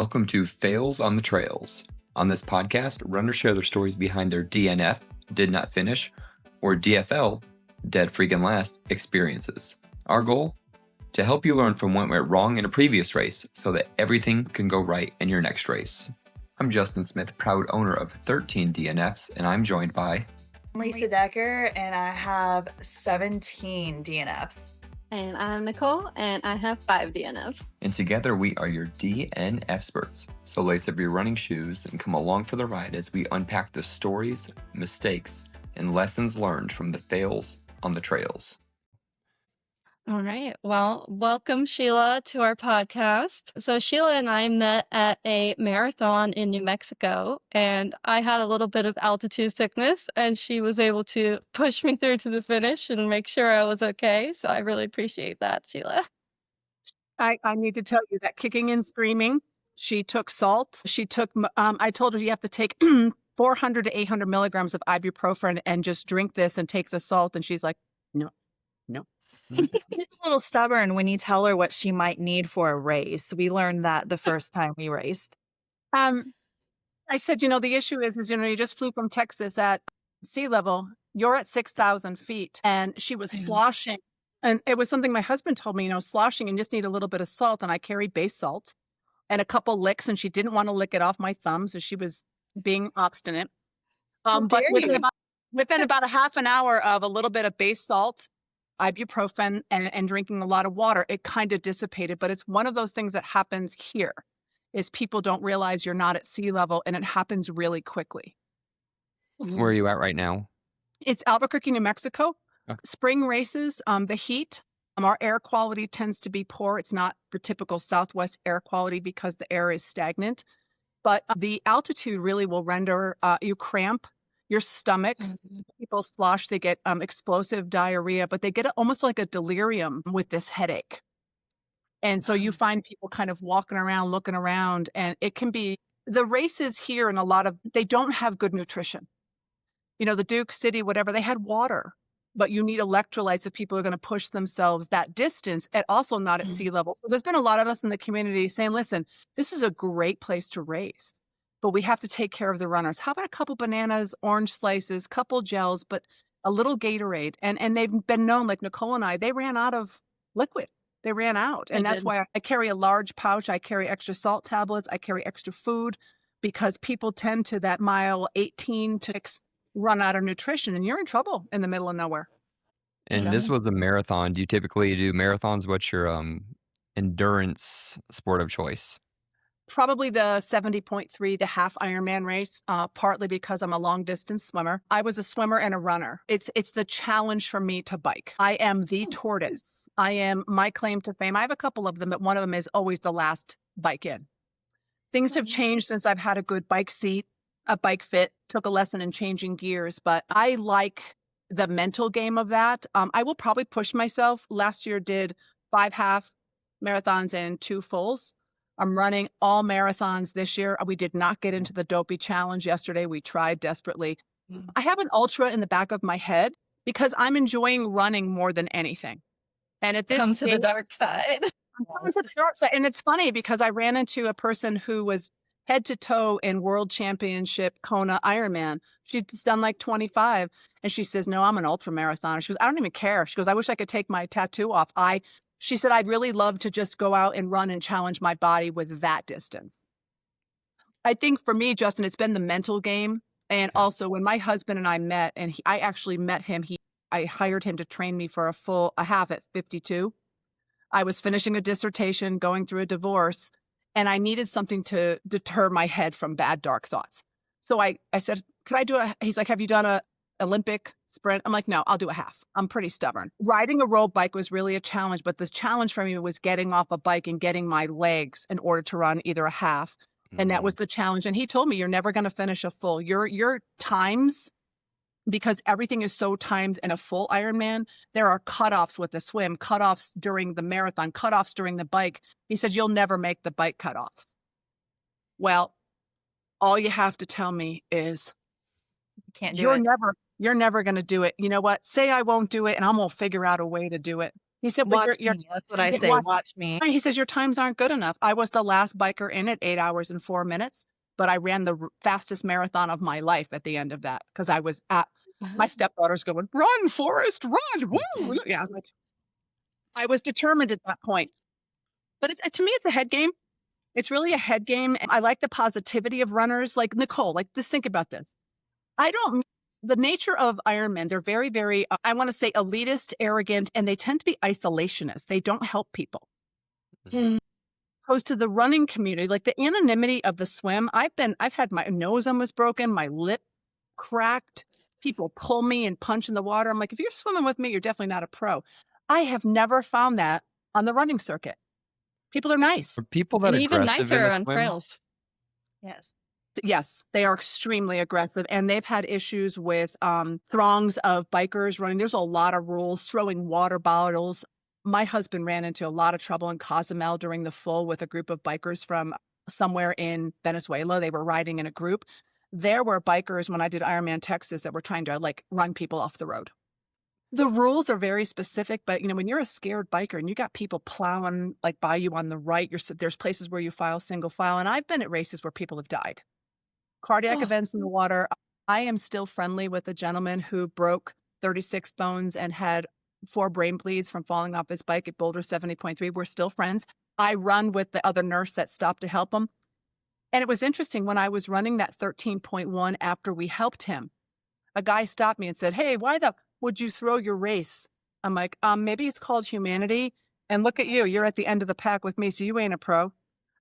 Welcome to Fails on the Trails. On this podcast, runners share their stories behind their DNF, did not finish, or DFL, dead freaking last, experiences. Our goal? To help you learn from what went wrong in a previous race so that everything can go right in your next race. I'm Justin Smith, proud owner of 13 DNFs, and I'm joined by Lisa Decker, and I have 17 DNFs. And I'm Nicole, and I have 5 DNFs. And together we are your DNFsperts. So lace up your running shoes and come along for the ride as we unpack the stories, mistakes, and lessons learned from the fails on the trails. All right. Well, welcome, Sheila, to our podcast. So Sheila and I met at a marathon in New Mexico, and I had a little bit of altitude sickness, and she was able to push me through to the finish and make sure I was okay. So I really appreciate that, Sheila. I need to tell you that kicking and screaming, she took salt. She took, I told her you have to take 400 to 800 milligrams of ibuprofen and just drink this and take the salt. And she's like, no. She's a little stubborn when you tell her what she might need for a race. We learned that the first time we raced. I said, the issue is, you just flew from Texas at sea level. You're at 6,000 feet. And she was sloshing. And it was something my husband told me, sloshing and just need a little bit of salt. And I carried base salt and a couple licks. And she didn't want to lick it off my thumb. So she was being obstinate. But within about a half an hour of a little bit of base salt, ibuprofen, and drinking a lot of water, it kind of dissipated. But it's one of those things that happens here is people don't realize you're not at sea level, and it happens really quickly. Where are you at right now? It's Albuquerque, New Mexico. Okay. Spring races, the heat, our air quality tends to be poor. It's not the typical Southwest air quality because the air is stagnant. But the altitude really will render you cramp. Your stomach, people slosh, they get explosive diarrhea, but they get almost like a delirium with this headache. And so you find people kind of walking around, looking around, and it can be the races here and they don't have good nutrition. The Duke City, whatever, they had water, but you need electrolytes if people are going to push themselves that distance and also not at sea level. So there's been a lot of us in the community saying, listen, this is a great place to race, but we have to take care of the runners. How about a couple bananas, orange slices, couple gels, but a little Gatorade? And they've been known, like Nicole and I, they ran out of liquid. They ran out. And that's why I carry a large pouch. I carry extra salt tablets. I carry extra food because people tend to that mile 18 to run out of nutrition, and you're in trouble in the middle of nowhere. And this was a marathon. Do you typically do marathons? What's your endurance sport of choice? Probably the 70.3, the half Ironman race, partly because I'm a long distance swimmer. I was a swimmer and a runner. It's the challenge for me to bike. I am the tortoise. I am my claim to fame. I have a couple of them, but one of them is always the last bike in. Things have changed since I've had a good bike seat, a bike fit, took a lesson in changing gears, but I like the mental game of that. I will probably push myself. Last year did 5 half marathons and 2 fulls. I'm running all marathons this year. We did not get into the dopey challenge yesterday. We tried desperately. I have an ultra in the back of my head because I'm enjoying running more than anything. And at this Come to the dark side. I'm coming to the dark side. And it's funny because I ran into a person who was head to toe in World Championship Kona Ironman. She's done like 25. And she says, no, I'm an ultra marathoner. She goes, I don't even care. She goes, I wish I could take my tattoo off. She said, I'd really love to just go out and run and challenge my body with that distance. I think for me, Justin, it's been the mental game. And also when my husband and I met, and I actually met him, I hired him to train me for a half at 52. I was finishing a dissertation, going through a divorce, and I needed something to deter my head from bad, dark thoughts. So I said, could I do he's like, have you done a Olympic sprint? I'm like, no, I'll do a half. I'm pretty stubborn. Riding a road bike was really a challenge, but the challenge for me was getting off a bike and getting my legs in order to run either a half. And that was the challenge. And he told me, you're never going to finish a full. Your times, because everything is so timed in a full Ironman, there are cutoffs with the swim, cutoffs during the marathon, cutoffs during the bike. He said, you'll never make the bike cutoffs. Well, all you have to tell me is Can't do it. You're never going to do it. You know what? Say I won't do it and I'm going to figure out a way to do it. He said, well, Watch me. That's what I yeah, say. Watch me. He says, your times aren't good enough. I was the last biker in at 8 hours and 4 minutes, but I ran the fastest marathon of my life at the end of that because I was at my stepdaughter's going, run, Forrest, run. Woo. Yeah. I was determined at that point. But to me, it's a head game. It's really a head game. And I like the positivity of runners like Nicole. Like, just think about this. The nature of Ironman, they're very, very, I want to say elitist, arrogant, and they tend to be isolationists. They don't help people. Opposed to the running community, like the anonymity of the swim. I've had my nose almost broken, my lip cracked. People pull me and punch in the water. I'm like, if you're swimming with me, you're definitely not a pro. I have never found that on the running circuit. People are nice. Are people that And even aggressive in nicer the on swim? trails. Yes, they are extremely aggressive, and they've had issues with throngs of bikers running. There's a lot of rules, throwing water bottles. My husband ran into a lot of trouble in Cozumel during the full with a group of bikers from somewhere in Venezuela. They were riding in a group. There were bikers when I did Ironman Texas that were trying to like run people off the road. The rules are very specific, but when you're a scared biker and you got people plowing like by you on the right, there's places where you file single file, and I've been at races where people have died. Cardiac events in the water. I am still friendly with a gentleman who broke 36 bones and had 4 brain bleeds from falling off his bike at Boulder 70.3. We're still friends. I run with the other nurse that stopped to help him. And it was interesting when I was running that 13.1 after we helped him, a guy stopped me and said, hey, why would you throw your race? I'm like, maybe it's called humanity. And look at you. You're at the end of the pack with me, so you ain't a pro.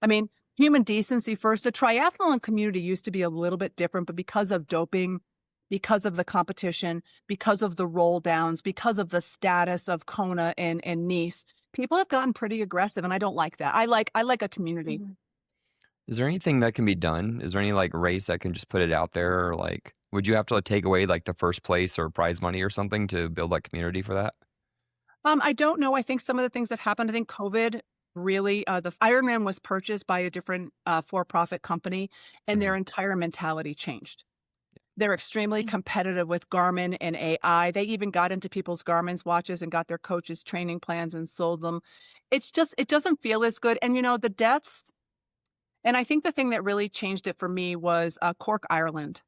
I mean, human decency first. The triathlon community used to be a little bit different, but because of doping, because of the competition, because of the roll downs, because of the status of Kona and Nice, people have gotten pretty aggressive, and I don't like that. I like a community. Is there anything that can be done? Is there any like race that can just put it out there? Or like, would you have to take away like the first place or prize money or something to build that community for that? I don't know. I think some of the things that happened, I think COVID really, the Ironman was purchased by a different for-profit company, and their entire mentality changed. They're extremely competitive with Garmin and AI. They even got into people's Garmin's watches and got their coaches' training plans and sold them. It doesn't feel as good. And, the deaths, and I think the thing that really changed it for me was Cork, Ireland,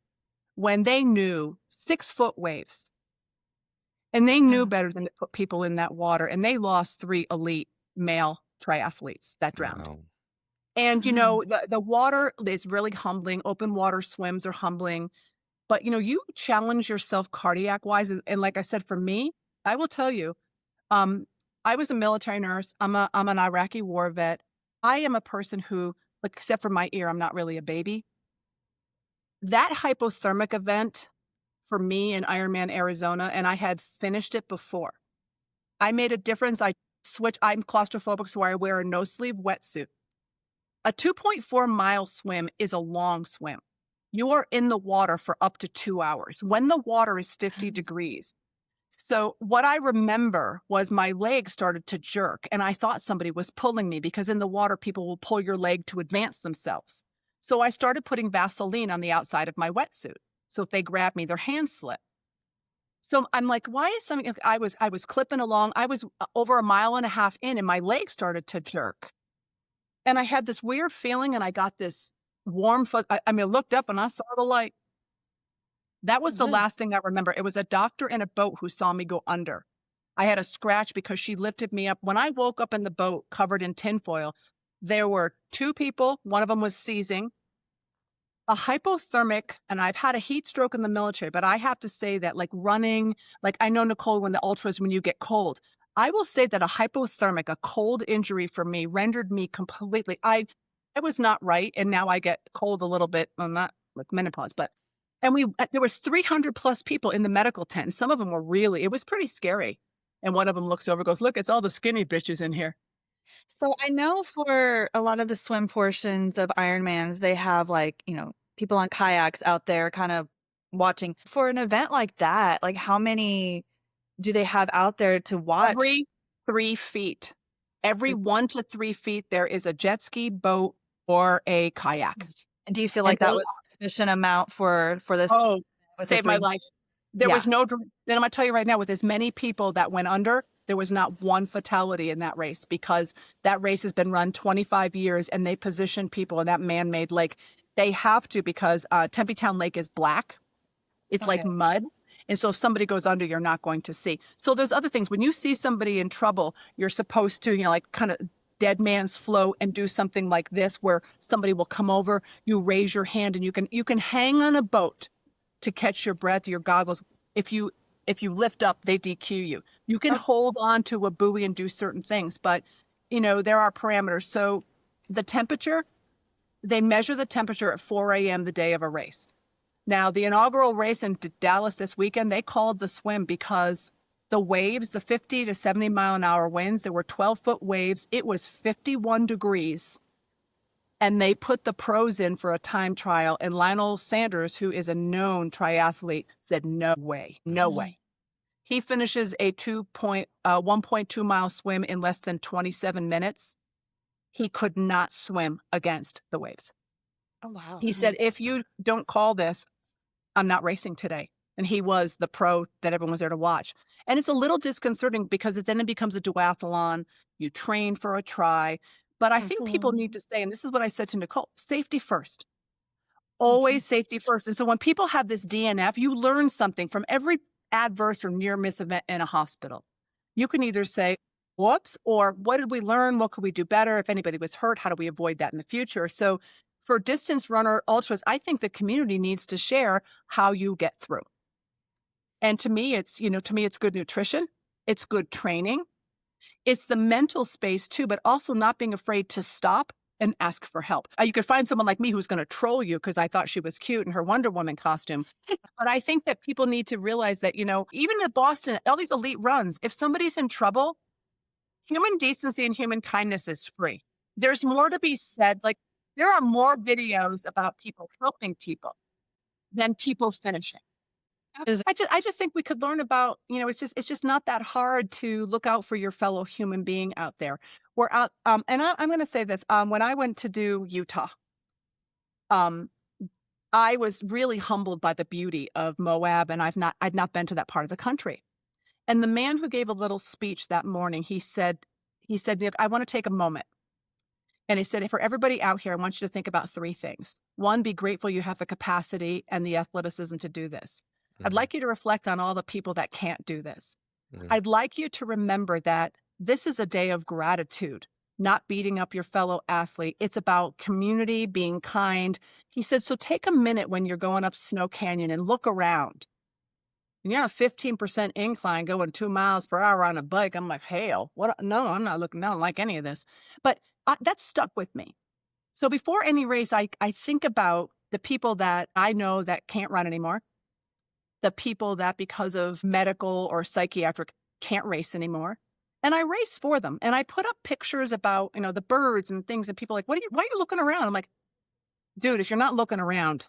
when they knew 6-foot waves, and they knew better than to put people in that water, and they lost 3 elite male triathletes that drowned. Wow. And, the water is really humbling. Open water swims are humbling. But, you challenge yourself cardiac wise. And like I said, for me, I will tell you, I was a military nurse. I'm an Iraqi war vet. I am a person who, except for my ear, I'm not really a baby. That hypothermic event for me in Ironman Arizona, and I had finished it before. I made a difference. I'm claustrophobic, so I wear a no-sleeve wetsuit. A 2.4-mile swim is a long swim. You are in the water for up to 2 hours when the water is 50 degrees. So what I remember was my leg started to jerk, and I thought somebody was pulling me because in the water, people will pull your leg to advance themselves. So I started putting Vaseline on the outside of my wetsuit. So if they grab me, their hands slip. So I'm like, why is something? I was clipping along. I was over 1.5 miles in, and my leg started to jerk. And I had this weird feeling, and I got this warm foot. I looked up and I saw the light. That was the last thing I remember. It was a doctor in a boat who saw me go under. I had a scratch because she lifted me up. When I woke up in the boat covered in tinfoil, there were 2 people. One of them was seizing. A hypothermic, and I've had a heat stroke in the military, but I have to say that running, I know, Nicole, when the ultras, when you get cold, I will say that a hypothermic, a cold injury for me rendered me completely, I was not right. And now I get cold a little bit. Well, not with menopause, but, and there was 300 plus people in the medical tent. Some of them were it was pretty scary. And one of them looks over and goes, look, it's all the skinny bitches in here. So I know for a lot of the swim portions of Ironmans, they have people on kayaks out there kind of watching. For an event like that, how many do they have out there to watch? Every 3 feet. Every 1 to 3 feet, there is a jet ski, boat, or a kayak. And do you feel like that was sufficient amount for this? Oh, saved my life. There was no, then I'm going to tell you right now, with as many people that went under, There was not one fatality in that race because that race has been run 25 years and they position people in that man-made lake. They have to because Tempe Town Lake is black. It's like mud. And so if somebody goes under, you're not going to see. So there's other things. When you see somebody in trouble, you're supposed to, like kind of dead man's float and do something like this where somebody will come over, you raise your hand and you can hang on a boat to catch your breath, your goggles. If you lift up, they DQ you. You can hold on to a buoy and do certain things, but there are parameters. So the temperature, they measure the temperature at 4 a.m. the day of a race. Now, the inaugural race in Dallas this weekend, they called the swim because the waves, the 50 to 70 mile an hour winds, there were 12-foot waves. It was 51 degrees. And they put the pros in for a time trial. And Lionel Sanders, who is a known triathlete, said, no way, no way. He finishes a 1.2 mile swim in less than 27 minutes. He could not swim against the waves. Oh, wow. He said, if you don't call this, I'm not racing today. And he was the pro that everyone was there to watch. And it's a little disconcerting because then it becomes a duathlon. You train for a try. But I think people need to say, and this is what I said to Nicole, safety first. Always safety first. And so when people have this DNF, you learn something from every adverse or near miss event in a hospital. You can either say, whoops, or what did we learn? What could we do better? If anybody was hurt, how do we avoid that in the future? So for distance runner ultras, I think the community needs to share how you get through. And to me, it's good nutrition. It's good training. It's the mental space too, but also not being afraid to stop and ask for help. You could find someone like me who's going to troll you because I thought she was cute in her Wonder Woman costume. But I think that people need to realize that, even in Boston, all these elite runs, if somebody's in trouble, human decency and human kindness is free. There's more to be said. Like, there are more videos about people helping people than people finishing. I just think we could learn about, it's just not that hard to look out for your fellow human being out there. We're out, and I'm going to say this. When I went to do Utah, I was really humbled by the beauty of Moab, and I'd not been to that part of the country. And the man who gave a little speech that morning, he said, I want to take a moment. And he said, for everybody out here, I want you to think about 3 things. 1, be grateful you have the capacity and the athleticism to do this. I'd like you to reflect on all the people that can't do this. I'd like you to remember that this is a day of gratitude, not beating up your fellow athlete. It's about community, being kind. He said, so take a minute when you're going up Snow Canyon and look around. And you're on a 15% incline going 2 miles per hour on a bike. I'm like, hell, what? No, I'm not looking. I don't like any of this. But that stuck with me. So before any race, I think about the people that I know that can't run anymore, the people that because of medical or psychiatric can't race anymore. And I race for them. And I put up pictures about, the birds and things, and people are like, why are you looking around? I'm like, dude, if you're not looking around,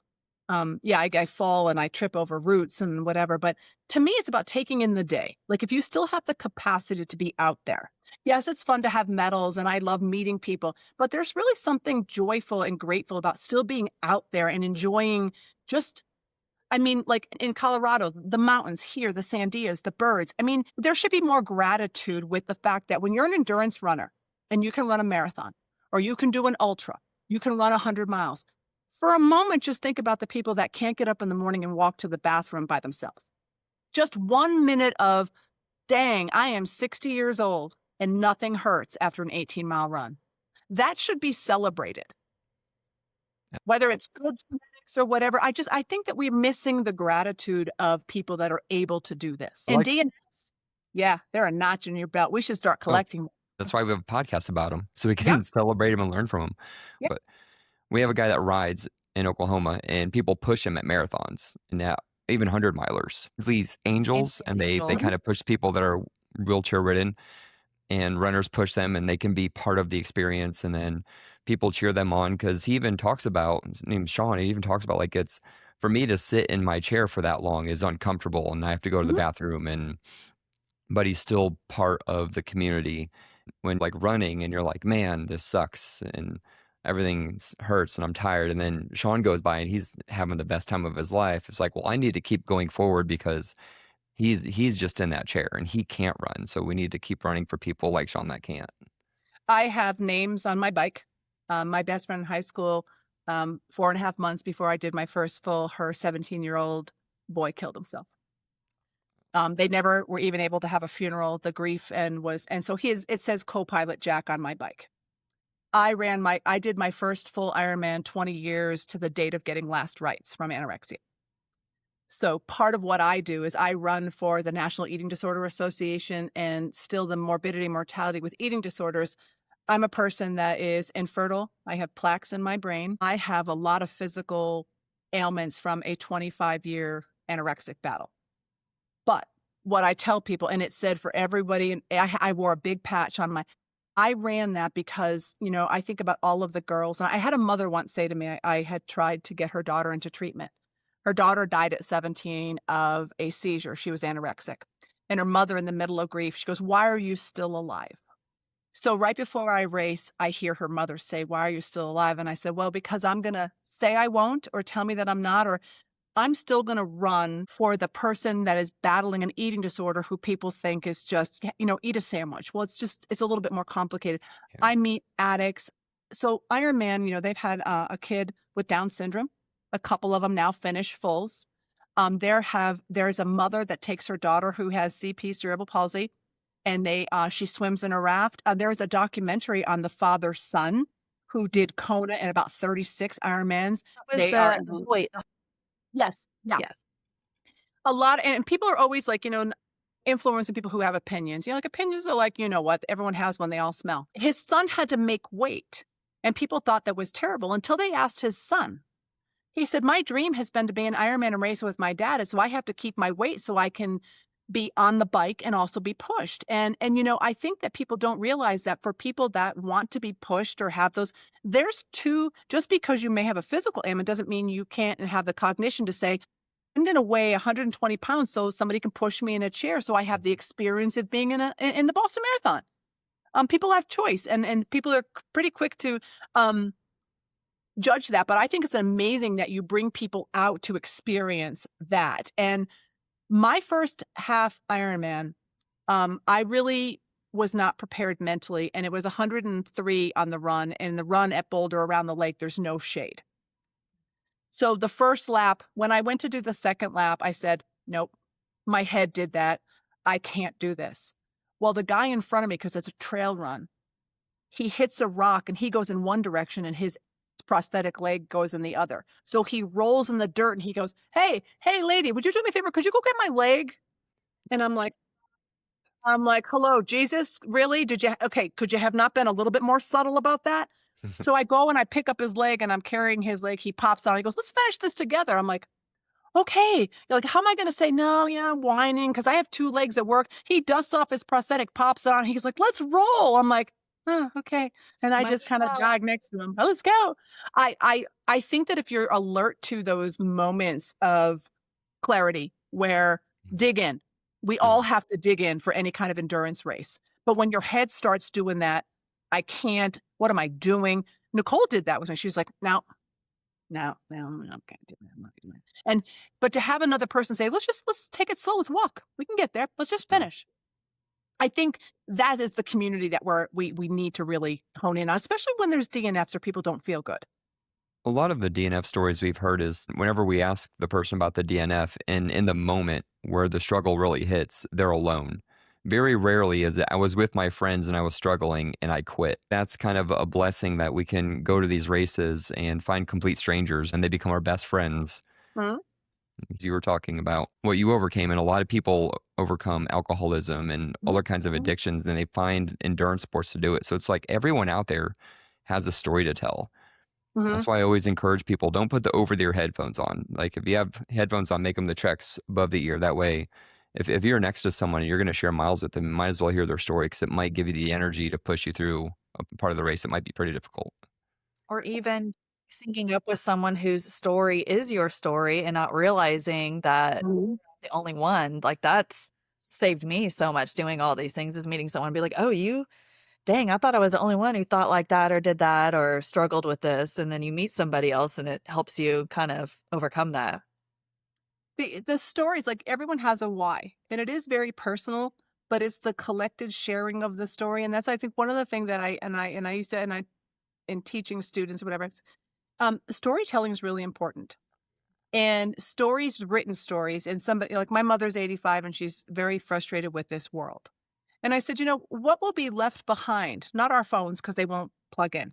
I fall and I trip over roots and whatever. But to me, it's about taking in the day. Like, if you still have the capacity to be out there, yes, it's fun to have medals and I love meeting people, but there's really something joyful and grateful about still being out there and enjoying like in Colorado, the mountains here, the sandias, the birds. There should be more gratitude with the fact that when you're an endurance runner and you can run a marathon or you can do an ultra, you can run 100 miles. For a moment, just think about the people that can't get up in the morning and walk to the bathroom by themselves. Just 1 minute of, dang, I am 60 years old and nothing hurts after an 18-mile run. That should be celebrated. Whether it's good genetics or whatever, I think that we're missing the gratitude of people that are able to do this. And DNFs, they're a notch in your belt. We should start collecting them. That's why we have a podcast about them, so we can celebrate them and learn from them. Yep. But we have a guy that rides in Oklahoma, and people push him at marathons and even 100-milers. These angels, and they kind of push people that are wheelchair ridden, and runners push them, and they can be part of the experience. And then people cheer them on, because he even talks about, his name's Sean, he even talks about, like, it's, for me to sit in my chair for that long is uncomfortable, and I have to go to the bathroom, but he's still part of the community. When, like, running and you're like, man, this sucks and everything hurts and I'm tired, and then Sean goes by and he's having the best time of his life, it's like, well, I need to keep going forward, because he's just in that chair and he can't run. So we need to keep running for people like Sean that can't. I have names on my bike. My best friend in high school, 4.5 months before I did my first full, her 17-year-old boy killed himself. They never were even able to have a funeral, the grief, and so it says co-pilot Jack on my bike. I did my first full Ironman 20 years to the date of getting last rites from anorexia. So part of what I do is I run for the National Eating Disorder Association and still the morbidity and mortality with eating disorders. I'm a person that is infertile. I have plaques in my brain. I have a lot of physical ailments from a 25-year anorexic battle. But what I tell people, and it said for everybody, and I wore a big patch on I ran that because, I think about all of the girls. And I had a mother once say to me, I had tried to get her daughter into treatment. Her daughter died at 17 of a seizure. She was anorexic. And her mother, in the middle of grief, she goes, "Why are you still alive?" So right before I race, I hear her mother say, "Why are you still alive?" And I said, "Well, because I'm going to say I won't, or tell me that I'm not, or I'm still going to run for the person that is battling an eating disorder who people think is just, eat a sandwich." Well, it's a little bit more complicated. Yeah. I meet addicts. So Ironman, they've had a kid with Down syndrome. A couple of them now finish fulls. There's a mother that takes her daughter who has CP, cerebral palsy, and she swims in a raft. There's a documentary on the father's son who did Kona and about 36 Ironmans. Wait. Yes. Yeah. Yes. A lot. And people are always like, influencing people who have opinions. Like opinions are like, what? Everyone has one. They all smell. His son had to make weight. And people thought that was terrible until they asked his son. He said, "My dream has been to be an Ironman and race with my dad. And so I have to keep my weight so I can be on the bike and also be pushed." And I think that people don't realize that for people that want to be pushed or have those, just because you may have a physical ailment doesn't mean you can't have the cognition to say, "I'm going to weigh 120 pounds so somebody can push me in a chair so I have the experience of being in the Boston Marathon." People have choice and people are pretty quick to judge that. But I think it's amazing that you bring people out to experience that. And my first half Ironman, I really was not prepared mentally. And it was 103 on the run. And the run at Boulder around the lake, there's no shade. So the first lap, when I went to do the second lap, I said, "Nope, my head did that. I can't do this." Well, the guy in front of me, because it's a trail run, he hits a rock and he goes in one direction and his prosthetic leg goes in the other. So he rolls in the dirt and he goes, hey, lady, would you do me a favor? Could you go get my leg?" And I'm like, "Hello, Jesus, really? Could you have not been a little bit more subtle about that?" So I go and I pick up his leg and I'm carrying his leg. He pops out. He goes, "Let's finish this together." I'm like, "Okay." Like, how am I going to say no? I'm whining because I have 2 legs at work. He dusts off his prosthetic, pops it on. He's like, "Let's roll." I'm like, "Oh, okay." And I just kind of jog next to him. "Oh, let's go." I think that if you're alert to those moments of clarity where dig in, we all have to dig in for any kind of endurance race. But when your head starts doing that, I can't, what am I doing? Nicole did that with me. She was like, no, I'm not going to do that. I'm not going to do that. But to have another person say, let's take it slow. Let's walk. We can get there. Let's just finish. I think that is the community that we need to really hone in on, especially when there's DNFs or people don't feel good. A lot of the DNF stories we've heard is whenever we ask the person about the DNF and in the moment where the struggle really hits, they're alone. Very rarely is it, "I was with my friends and I was struggling and I quit." That's kind of a blessing that we can go to these races and find complete strangers and they become our best friends. Hmm? You were talking about what you overcame, and a lot of people overcome alcoholism and other kinds of addictions, and they find endurance sports to do it. So it's like everyone out there has a story to tell. Mm-hmm. That's why I always encourage people, don't put the over-the-ear headphones on. Like if you have headphones on, make them the tracks above the ear. That way, if you're next to someone and you're going to share miles with them, you might as well hear their story because it might give you the energy to push you through a part of the race that might be pretty difficult. Or even syncing up with someone whose story is your story and not realizing that Mhm. the only one. Like, that's saved me so much doing all these things, is meeting someone and be like, "Oh, dang, I thought I was the only one who thought like that or did that or struggled with this." And then you meet somebody else and it helps you kind of overcome that. The stories, like everyone has a why, and it is very personal, but it's the collected sharing of the story. And that's, I think, one of the things that I used to, in teaching students or whatever, storytelling is really important. And stories, written stories, and somebody like my mother's 85 and she's very frustrated with this world. And I said, what will be left behind? Not our phones, because they won't plug in.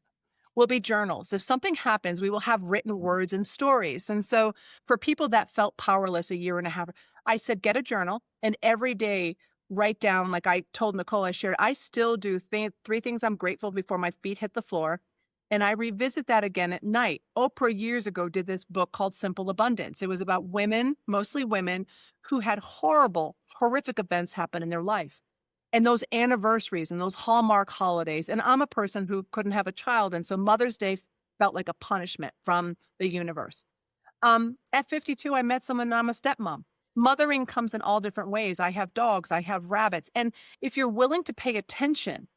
Will be journals. If something happens, we will have written words and stories. And so for people that felt powerless a year and a half, I said, get a journal and every day write down, like I told Nicole, I shared, I still do three things I'm grateful before my feet hit the floor. And I revisit that again at night. Oprah years ago did this book called Simple Abundance. It was about women, mostly women, who had horrific events happen in their life. And those anniversaries and those Hallmark holidays. And I'm a person who couldn't have a child. And so Mother's Day felt like a punishment from the universe. At 52, I met someone, I'm a stepmom. Mothering comes in all different ways. I have dogs, I have rabbits. And if you're willing to pay attention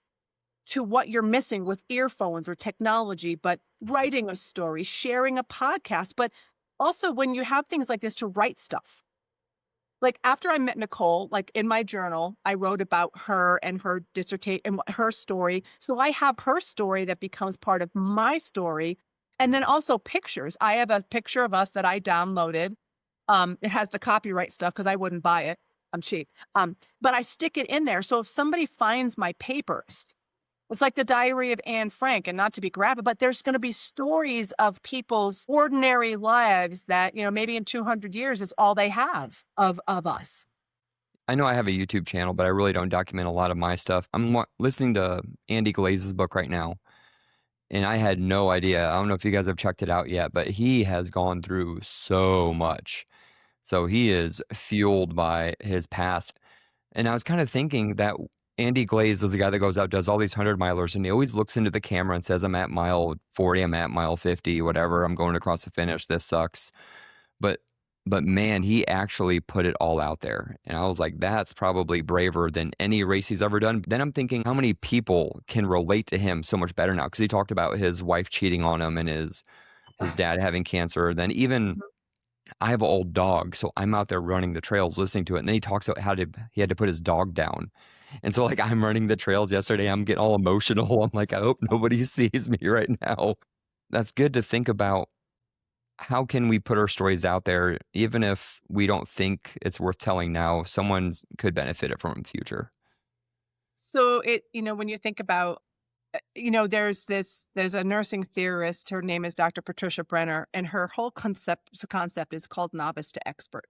to what you're missing with earphones or technology, but writing a story, sharing a podcast, but also when you have things like this, to write stuff. Like after I met Nicole, like in my journal, I wrote about her and her dissertation and her story. So I have her story that becomes part of my story. And then also pictures. I have a picture of us that I downloaded. It has the copyright stuff because I wouldn't buy it. I'm cheap. But I stick it in there. So if somebody finds my papers, it's like the Diary of Anne Frank, and not to be graphic, but there's going to be stories of people's ordinary lives that, maybe in 200 years is all they have of us. I know I have a YouTube channel, but I really don't document a lot of my stuff. I'm listening to Andy Glaze's book right now, and I had no idea. I don't know if you guys have checked it out yet, but he has gone through so much. So he is fueled by his past. And I was kind of thinking that Andy Glaze is the guy that goes out, does all these 100-milers, and he always looks into the camera and says, I'm at mile 40, I'm at mile 50, whatever, I'm going across the finish, this sucks. But man, he actually put it all out there. And I was like, that's probably braver than any race he's ever done. Then I'm thinking, how many people can relate to him so much better now? Because he talked about his wife cheating on him and his dad having cancer. Then even I have an old dog, so I'm out there running the trails listening to it. And then he talks about how he had to put his dog down. And so, like, I'm running the trails yesterday. I'm getting all emotional. I'm like, I hope nobody sees me right now. That's good to think about. How can we put our stories out there, even if we don't think it's worth telling now? Someone could benefit it from in the future. So when you think about, there's a nursing theorist. Her name is Dr. Patricia Brenner, and her whole concept is called novice to expert.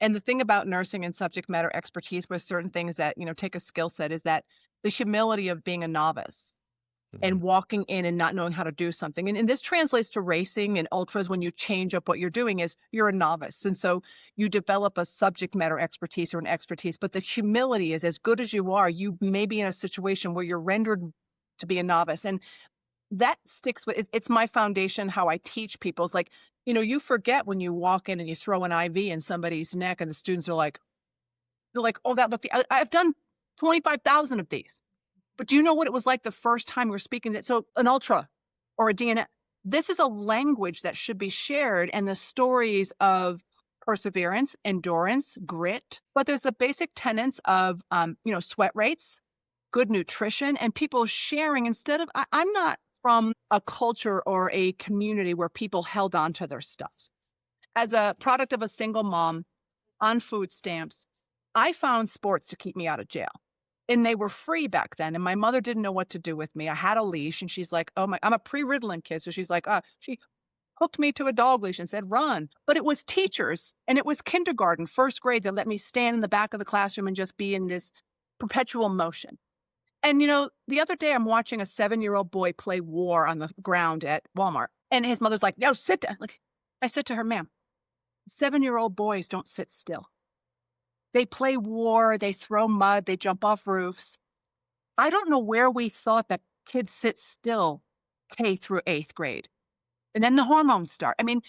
And the thing about nursing and subject matter expertise with certain things that, take a skill set, is that the humility of being a novice and walking in and not knowing how to do something. And this translates to racing and ultras. When you change up what you're doing, is you're a novice. And so you develop a subject matter expertise or an expertise, but the humility is, as good as you are, you may be in a situation where you're rendered to be a novice. And that sticks with it's my foundation, how I teach people. It's like, you forget when you walk in and you throw an IV in somebody's neck and the students are like, oh, that looked, I've done 25,000 of these. But do you know what it was like the first time we were speaking that? So an ultra or a DNF, this is a language that should be shared, and the stories of perseverance, endurance, grit. But there's the basic tenets of, sweat rates, good nutrition, and people sharing instead of, I'm not from a culture or a community where people held on to their stuff. As a product of a single mom on food stamps, I found sports to keep me out of jail. And they were free back then. And my mother didn't know what to do with me. I had a leash, and she's like, I'm a pre-Ritalin kid. So she's like, she hooked me to a dog leash and said, run. But it was teachers, and it was kindergarten, first grade, that let me stand in the back of the classroom and just be in this perpetual motion. And, the other day I'm watching a 7-year-old boy play war on the ground at Walmart. And his mother's like, no, sit down. Like, I said to her, ma'am, 7-year-old boys don't sit still. They play war, they throw mud, they jump off roofs. I don't know where we thought that kids sit still K through 8th grade. And then the hormones start. I mean,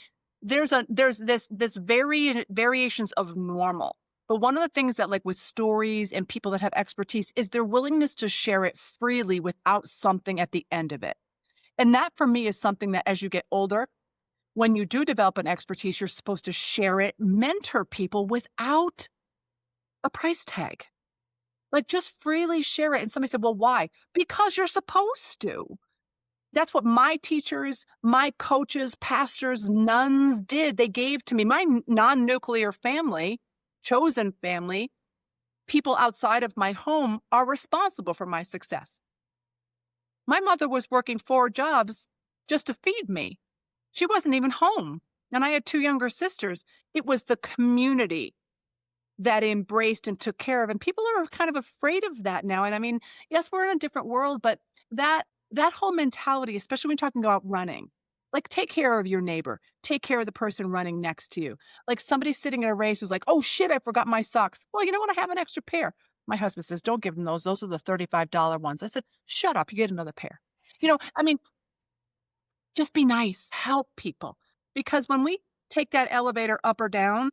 there's this variations of normal. But one of the things that, like with stories and people that have expertise, is their willingness to share it freely without something at the end of it. And that for me is something that as you get older, when you do develop an expertise, you're supposed to share it, mentor people without a price tag. Like, just freely share it. And somebody said, well, why? Because you're supposed to. That's what my teachers, my coaches, pastors, nuns did. They gave to me. My non-nuclear family, chosen family, people outside of my home are responsible for my success. My mother was working 4 jobs just to feed me. She wasn't even home. And I had 2 younger sisters. It was the community that embraced and took care of. And people are kind of afraid of that now. And I mean, yes, we're in a different world, but that whole mentality, especially when you're talking about running, like, take care of your neighbor, take care of the person running next to you. Like, somebody sitting in a race who's like, oh shit, I forgot my socks. Well, you know what? I have an extra pair. My husband says, don't give them those. Those are the $35 ones. I said, shut up. You get another pair. I mean, just be nice, help people. Because when we take that elevator up or down,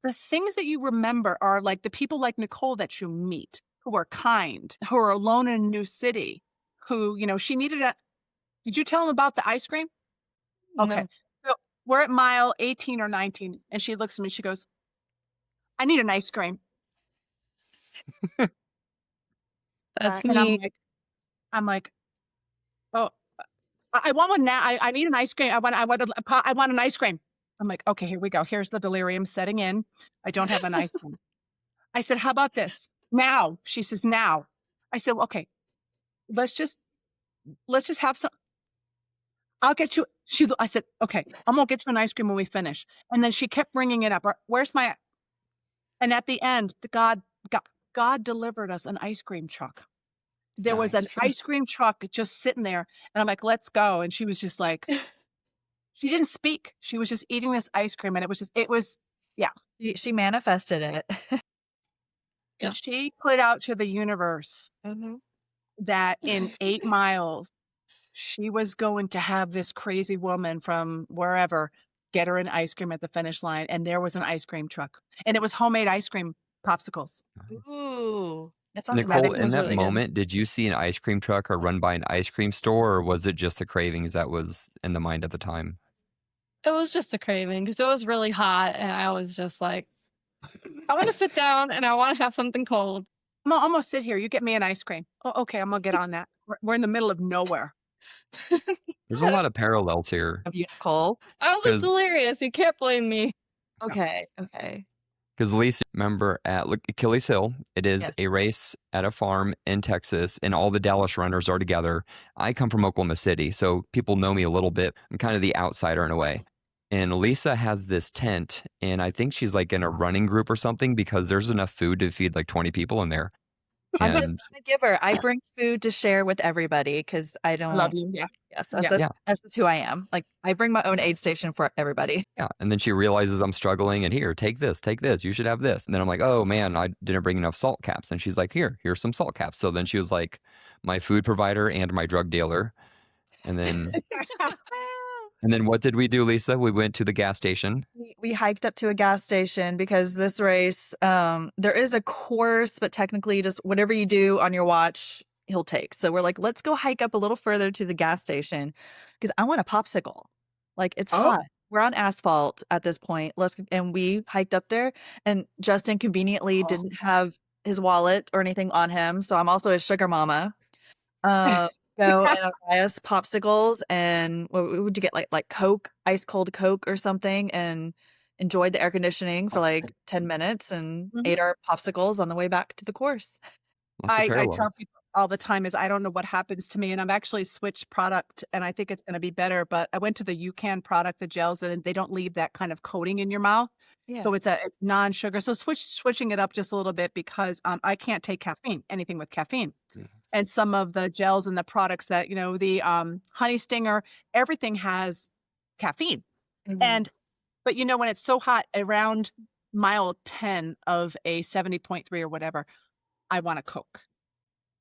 the things that you remember are like the people like Nicole that you meet, who are kind, who are alone in a new city, who, she needed did you tell him about the ice cream? Okay. No, So we're at mile 18 or 19, and she looks at me, she goes, I need an ice cream. that's And me. I'm like, oh, I want one now. I need an ice cream. I want an ice cream. I'm like, okay, here we go. Here's the delirium setting in. I don't have an ice cream. I said, how about this? Now. She says, now. I said, well, okay, let's just have some. I'll get you. I said, okay, I'm going to get you an ice cream when we finish. And then she kept bringing it up. Where's my, and at the end, God delivered us an ice cream truck. There was an Nice. ice cream truck just sitting there. And I'm like, let's go. And she was just like, she didn't speak. She was just eating this ice cream. And yeah. She manifested it. Yeah. She put out to the universe that in 8 miles, she was going to have this crazy woman from wherever get her an ice cream at the finish line. And there was an ice cream truck. And it was homemade ice cream popsicles. Ooh, that sounds Nicole, amazing. in was that really good. moment, did you see an ice cream truck or run by an ice cream store, or was it just the cravings that was in the mind at the time? It was just a craving because it was really hot, and I was just like, I want to sit down and I want to have something cold. I'm going to sit here. You get me an ice cream. Oh, okay. I'm going to get on that. We're in the middle of nowhere. There's a lot of parallels here Of you, Nicole. I was 'Cause- delirious. You can't blame me. Okay. because Lisa, remember at Achilles Hill, it is Yes. a race at a farm in Texas, and all the Dallas runners are together. I come from Oklahoma City, so people know me a little bit. I'm kind of the outsider in a way. And Lisa has this tent, and I think she's like in a running group or something because there's enough food to feed like 20 people in there. I'm And a giver. I bring food to share with everybody because I don't. Love you. Yeah. Yes, Yeah. that's just who I am. Like, I bring my own aid station for everybody. yeah, and then she realizes I'm struggling, and here, take this, you should have this. And then I'm like, oh man, I didn't bring enough salt caps. And she's like, here's some salt caps. So then she was like my food provider and my drug dealer. And then what did we do, Lisa? We went to the gas station. We hiked up to a gas station because this race, there is a course, but technically just whatever you do on your watch, he'll take. So we're like, let's go hike up a little further to the gas station because I want a popsicle. Like, it's hot. We're on asphalt at this point. And we hiked up there, and Justin conveniently didn't have his wallet or anything on him. So I'm also a sugar mama. Go and buy us popsicles, and what would you get, like Coke, ice cold Coke or something, and enjoyed the air conditioning for like 10 minutes and ate our popsicles on the way back to the course. Lots of I parallels. tell people all the time is I don't know what happens to me, and I've actually switched product, and I think it's going to be better. But I went to the UCAN product, the gels, and they don't leave that kind of coating in your mouth. Yeah. So it's non-sugar. So switching it up just a little bit because I can't take anything with caffeine. And some of the gels and the products that, the Honey Stinger, everything has caffeine. Mhm. But when it's so hot around mile 10 of a 70.3 or whatever, I want a Coke.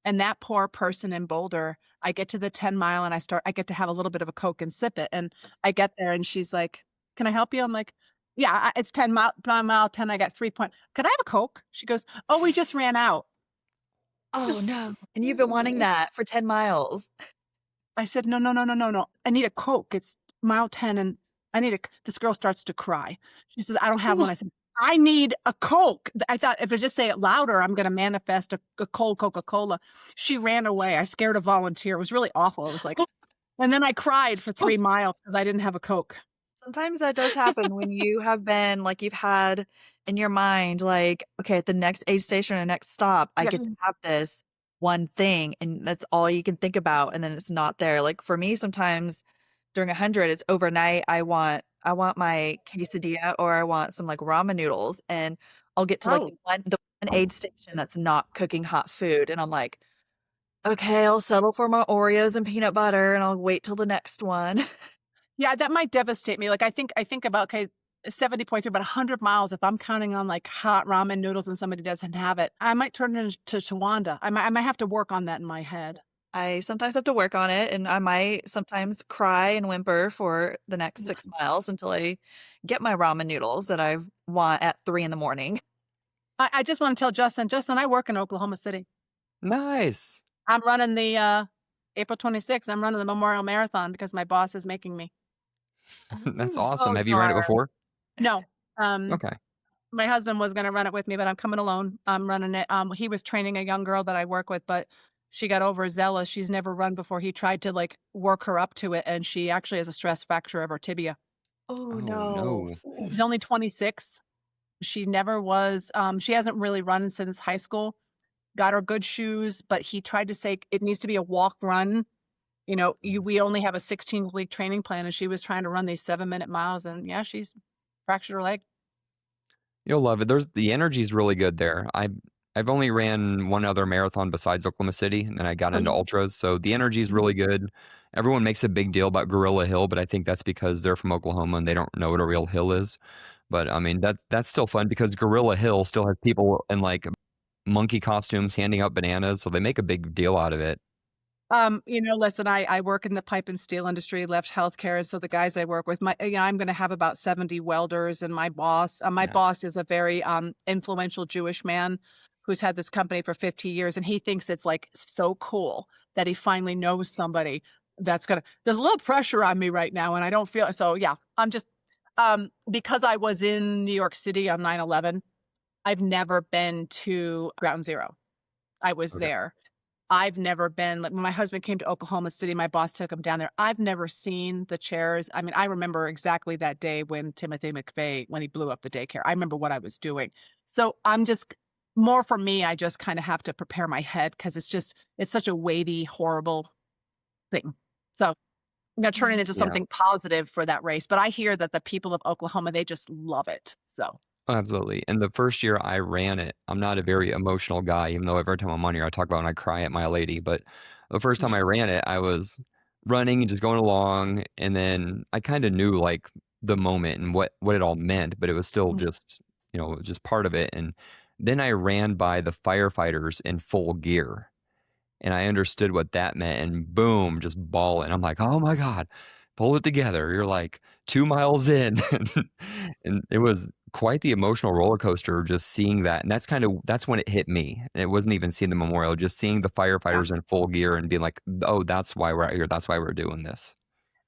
And that poor person in Boulder, I get to the 10 mile and I get to have a little bit of a Coke and sip it. And I get there and she's like, can I help you? I'm like, yeah, it's 10 mile 10. I got 3 point. Could I have a Coke? She goes, oh, we just ran out. Oh no. And you've been wanting that for 10 miles. I said, no. I need a Coke. It's mile 10 and this girl starts to cry. She says, I don't have one. I said, I need a Coke. I thought if I just say it louder, I'm going to manifest a cold Coca-Cola. She ran away. I scared a volunteer. It was really awful. It was like, and then I cried for 3 miles because I didn't have a Coke. Sometimes that does happen when you have been like you've had in your mind, like, okay, at the next aid station or next stop, I get to have this one thing, and that's all you can think about, and then it's not there. Like for me, sometimes during 100, it's overnight. I want my quesadilla or I want some like ramen noodles, and I'll get to like the one aid station that's not cooking hot food, and I'm like, okay, I'll settle for my Oreos and peanut butter, and I'll wait till the next one. Yeah, that might devastate me. Like I think about, okay, 70.3, about 100 miles. If I'm counting on like hot ramen noodles and somebody doesn't have it, I might turn into Tawanda. I might have to work on that in my head. I sometimes have to work on it, and I might sometimes cry and whimper for the next 6 miles until I get my ramen noodles that I want at 3 in the morning. I just want to tell Justin, I work in Oklahoma City. Nice. I'm running the April 26th. I'm running the Memorial Marathon because my boss is making me. That's awesome. Have you ran it before? No. Okay. My husband was going to run it with me, but I'm coming alone. I'm running it. He was training a young girl that I work with, but she got overzealous. She's never run before. He tried to like work her up to it, and she actually has a stress fracture of her tibia. Oh, no. She's only 26. She never was. She hasn't really run since high school. Got her good shoes, but he tried to say it needs to be a walk run. You know, we only have a 16-week training plan, and she was trying to run these 7-minute miles, and yeah, she's fractured her leg. You'll love it. The energy's really good there. I've only ran one other marathon besides Oklahoma City, and then I got into ultras. So the energy's really good. Everyone makes a big deal about Gorilla Hill, but I think that's because they're from Oklahoma and they don't know what a real hill is. But I mean, that's still fun because Gorilla Hill still has people in like monkey costumes handing out bananas, so they make a big deal out of it. Listen, I work in the pipe and steel industry, left healthcare. So the guys I work with, I'm going to have about 70 welders, and my boss is a very influential Jewish man who's had this company for 50 years. And he thinks it's like so cool that he finally knows somebody there's a little pressure on me right now. And I don't feel, so yeah, I'm just, because I was in New York City on 9/11, I've never been to Ground Zero. I was there. I've never been, like when my husband came to Oklahoma City, my boss took him down there. I've never seen the chairs. I mean, I remember exactly that day when Timothy McVeigh, when he blew up the daycare. I remember what I was doing. So I'm just, more for me, I just kind of have to prepare my head because it's such a weighty, horrible thing. So I'm going to turn it into something positive for that race. But I hear that the people of Oklahoma, they just love it. So. Absolutely. And the first year I ran it, I'm not a very emotional guy, even though every time I'm on here, I talk about when I cry at my lady. But the first time I ran it, I was running and just going along. And then I kind of knew like the moment and what it all meant, but it was still just, just part of it. And then I ran by the firefighters in full gear. And I understood what that meant, and boom, just bawling. I'm like, oh my God, pull it together. You're like 2 miles in. And it was quite the emotional roller coaster just seeing that. And that's when it hit me. And it wasn't even seeing the memorial, just seeing the firefighters in full gear and being like, oh, that's why we're out here. That's why we're doing this.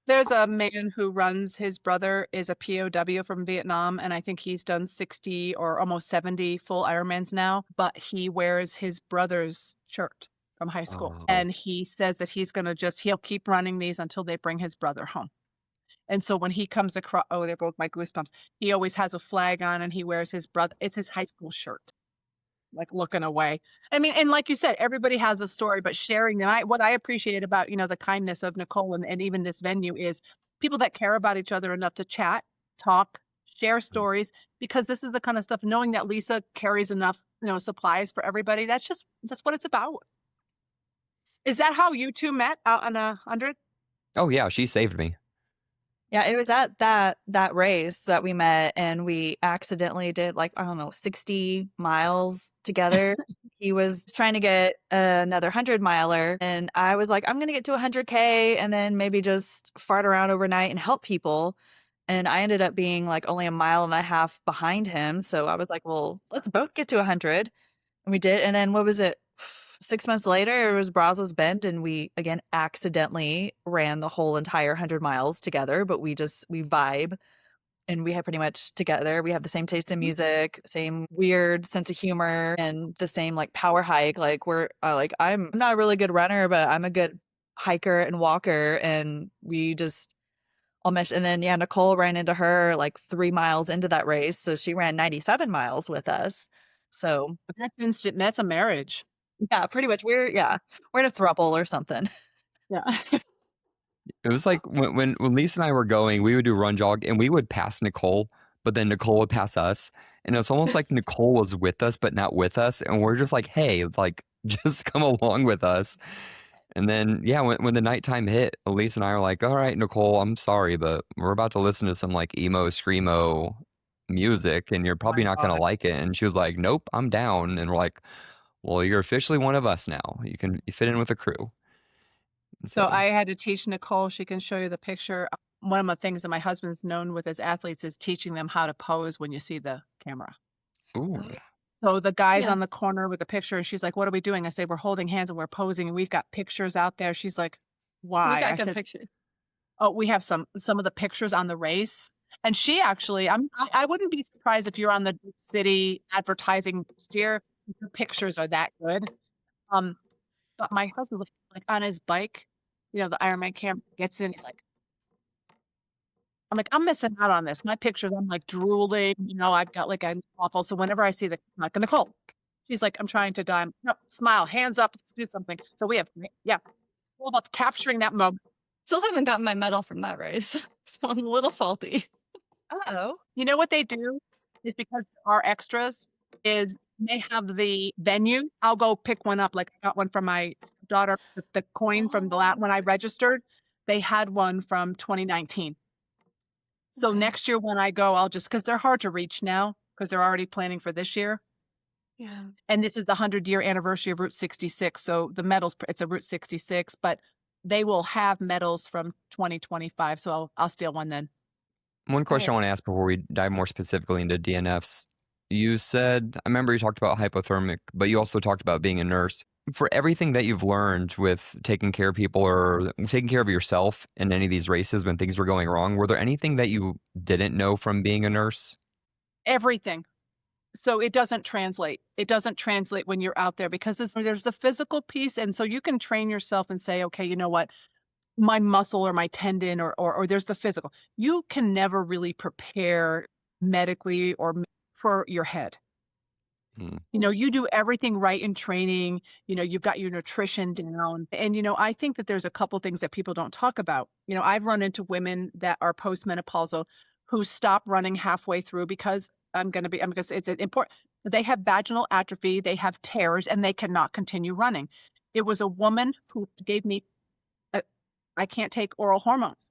There's a man who runs, his brother is a POW from Vietnam, and I think he's done 60 or almost 70 full Ironmans now, but he wears his brother's shirt from high school. And he says that he'll keep running these until they bring his brother home. And so when he comes across, there goes my goosebumps. He always has a flag on, and he wears it's his high school shirt, like looking away. I mean, and like you said, everybody has a story, but sharing them. What I appreciate about, the kindness of Nicole and even this venue is people that care about each other enough to chat, talk, share stories, because this is the kind of stuff, knowing that Lisa carries enough, supplies for everybody. That's what it's about. Is that how you two met out on 100? Oh yeah, she saved me. Yeah, it was at that race that we met, and we accidentally did 60 miles together. He was trying to get another 100-miler, and I was like, I'm going to get to 100K and then maybe just fart around overnight and help people. And I ended up being like only 1.5 miles behind him. So I was like, well, let's both get to 100. And we did. And then what was it? 6 months later, it was Brazos Bend, and we, again, accidentally ran the whole entire 100 miles together, but we vibe, and we have pretty much together. We have the same taste in music, same weird sense of humor, and the same, like, power hike. Like, we're, I'm not a really good runner, but I'm a good hiker and walker, and we just all meshed. And then, yeah, Nicole ran into her, like, 3 miles into that race, so she ran 97 miles with us. So But that's instant. That's a marriage. yeah, pretty much. We're in a throuple or something. Yeah. It was like when Lisa and I were going, we would do run jog and we would pass Nicole, but then Nicole would pass us. And it's almost like Nicole was with us, but not with us. And we're just like, hey, like, just come along with us. And then, yeah, when the nighttime hit, Elise and I are like, all right, Nicole, I'm sorry, but we're about to listen to some like emo, screamo music and you're probably My not going to God. like it. And she was like, nope, I'm down. And we're like, well, you're officially one of us now. You fit in with the crew. And So I had to teach Nicole. She can show you the picture. One of the things that my husband's known with his athletes is teaching them how to pose when you see the camera. ooh, So the guy's Yes. on the corner with the picture, and she's like, "What are we doing?" I say, "We're holding hands and we're posing, and we've got pictures out there." She's like, "Why?" We I got good said, pictures. "Oh, we have some of the pictures on the race." And she actually, I wouldn't be surprised if you're on the city advertising next year. Your pictures are that good. But my husband's like on his bike, the Ironman camp gets in. He's like, I'm like, I'm missing out on this. My pictures, I'm like drooling. I've got like I'm awful. So whenever I see I'm like, Nicole, she's like, I'm trying to die. No, smile, hands up, let's do something. So we have, all about capturing that moment. Still haven't gotten my medal from that race, so I'm a little salty. Uh-oh. You know what they do is because our extras is they have the venue. I'll go pick one up. Like I got one from my daughter, the coin from the when I registered. They had one from 2019. So Okay. next year when I go, I'll just, because they're hard to reach now because they're already planning for this year. Yeah. And this is the 100-year anniversary of Route 66. So the medals, it's a Route 66, but they will have medals from 2025. So I'll steal one then. one question I want to ask before we dive more specifically into DNFs. You said, I remember you talked about hypothermic, but you also talked about being a nurse. For everything that you've learned with taking care of people or taking care of yourself in any of these races when things were going wrong, were there anything that you didn't know from being a nurse? Everything. So it doesn't translate. It doesn't translate when you're out there because there's the physical piece. And so you can train yourself and say, okay, you know what? My muscle or my tendon or there's the physical. You can never really prepare medically or for your head. You do everything right in training. You've got your nutrition down. And, I think that there's a couple things that people don't talk about. I've run into women that are postmenopausal who stop running halfway through because because it's important. They have vaginal atrophy, they have tears, and they cannot continue running. It was a woman who gave me, I can't take oral hormones.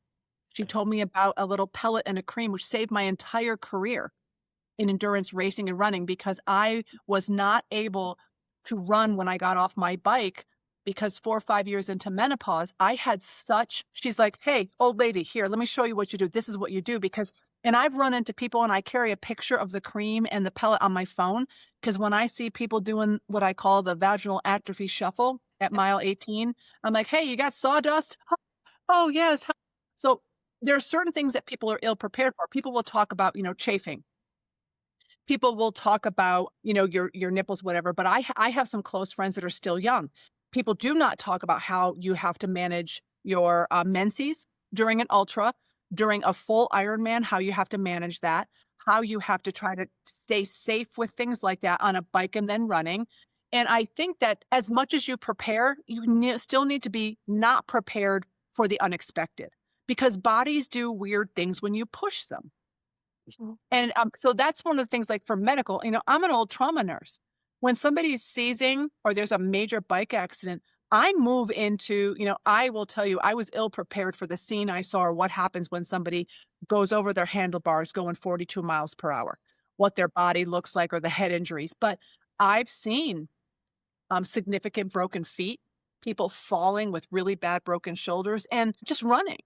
She told me about a little pellet and a cream, which saved my entire career in endurance racing and running because I was not able to run when I got off my bike because 4 or 5 years into menopause, I had she's like, hey, old lady, here, let me show you what you do. This is what you do and I've run into people and I carry a picture of the cream and the pellet on my phone because when I see people doing what I call the vaginal atrophy shuffle at mile 18, I'm like, hey, you got sawdust? Oh, yes. So there are certain things that people are ill prepared for. People will talk about, chafing. People will talk about, your nipples, whatever. But I have some close friends that are still young. People do not talk about how you have to manage your menses during an ultra, during a full Ironman, how you have to manage that, how you have to try to stay safe with things like that on a bike and then running. And I think that as much as you prepare, you still need to be not prepared for the unexpected because bodies do weird things when you push them. And so that's one of the things like for medical, I'm an old trauma nurse. When somebody's seizing or there's a major bike accident, I move into, I will tell you, I was ill prepared for the scene I saw or what happens when somebody goes over their handlebars going 42 miles per hour, what their body looks like or the head injuries. But I've seen significant broken feet, people falling with really bad broken shoulders and just running.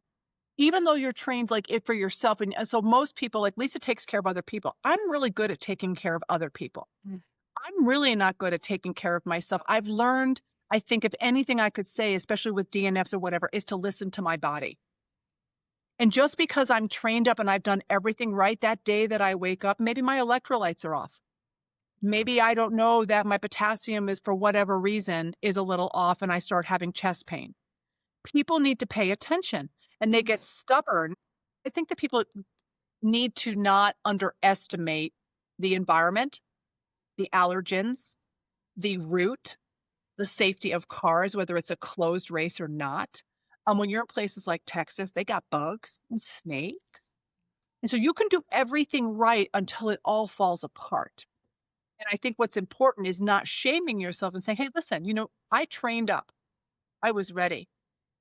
Even though you're trained like it for yourself. And so most people, like Lisa takes care of other people. I'm really good at taking care of other people. I'm really not good at taking care of myself. I've learned I think if anything I could say, especially with DNFs or whatever, is to listen to my body. And just because I'm trained up and I've done everything right that day that I wake up, maybe my electrolytes are off. Maybe I don't know that my potassium is, for whatever reason, is a little off and I start having chest pain. People need to pay attention and they get stubborn. I think that people need to not underestimate the environment, the allergens, the route, the safety of cars, whether it's a closed race or not. When you're in places like Texas, they got bugs and snakes. And so you can do everything right until it all falls apart. And I think what's important is not shaming yourself and saying, hey, listen, I trained up. I was ready.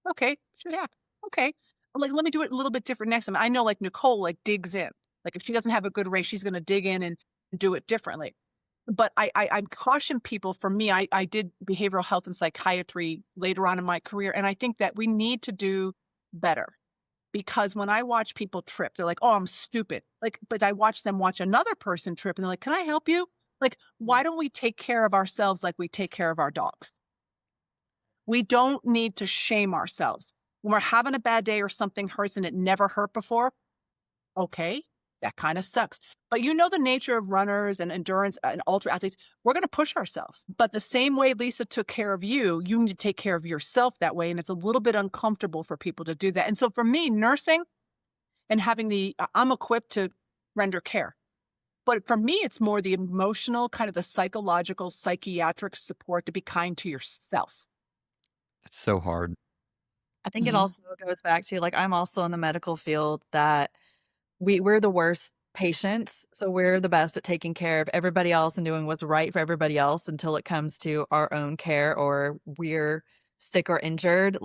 Okay, should happen. Okay. Like, let me do it a little bit different next time. I know like Nicole digs in. Like if she doesn't have a good race, she's going to dig in and do it differently. But I caution people. For me, I did behavioral health and psychiatry later on in my career. And I think that we need to do better, because when I watch people trip, they're like, oh, I'm stupid. But I watch them watch another person trip and they're like, can I help you? Like, why don't we take care of ourselves like we take care of our dogs? We don't need to shame ourselves. When we're having a bad day or something hurts and it never hurt before, okay, that kind of sucks. But the nature of runners and endurance and ultra athletes, we're going to push ourselves. But the same way Lisa took care of you, you need to take care of yourself that way. And it's a little bit uncomfortable for people to do that. And so for me, nursing and having I'm equipped to render care. But for me, it's more the emotional, kind of the psychological, psychiatric support to be kind to yourself. It's so hard. I think it also goes back to, I'm also in the medical field, that we're the worst patients. So we're the best at taking care of everybody else and doing what's right for everybody else until it comes to our own care, or we're sick or injured.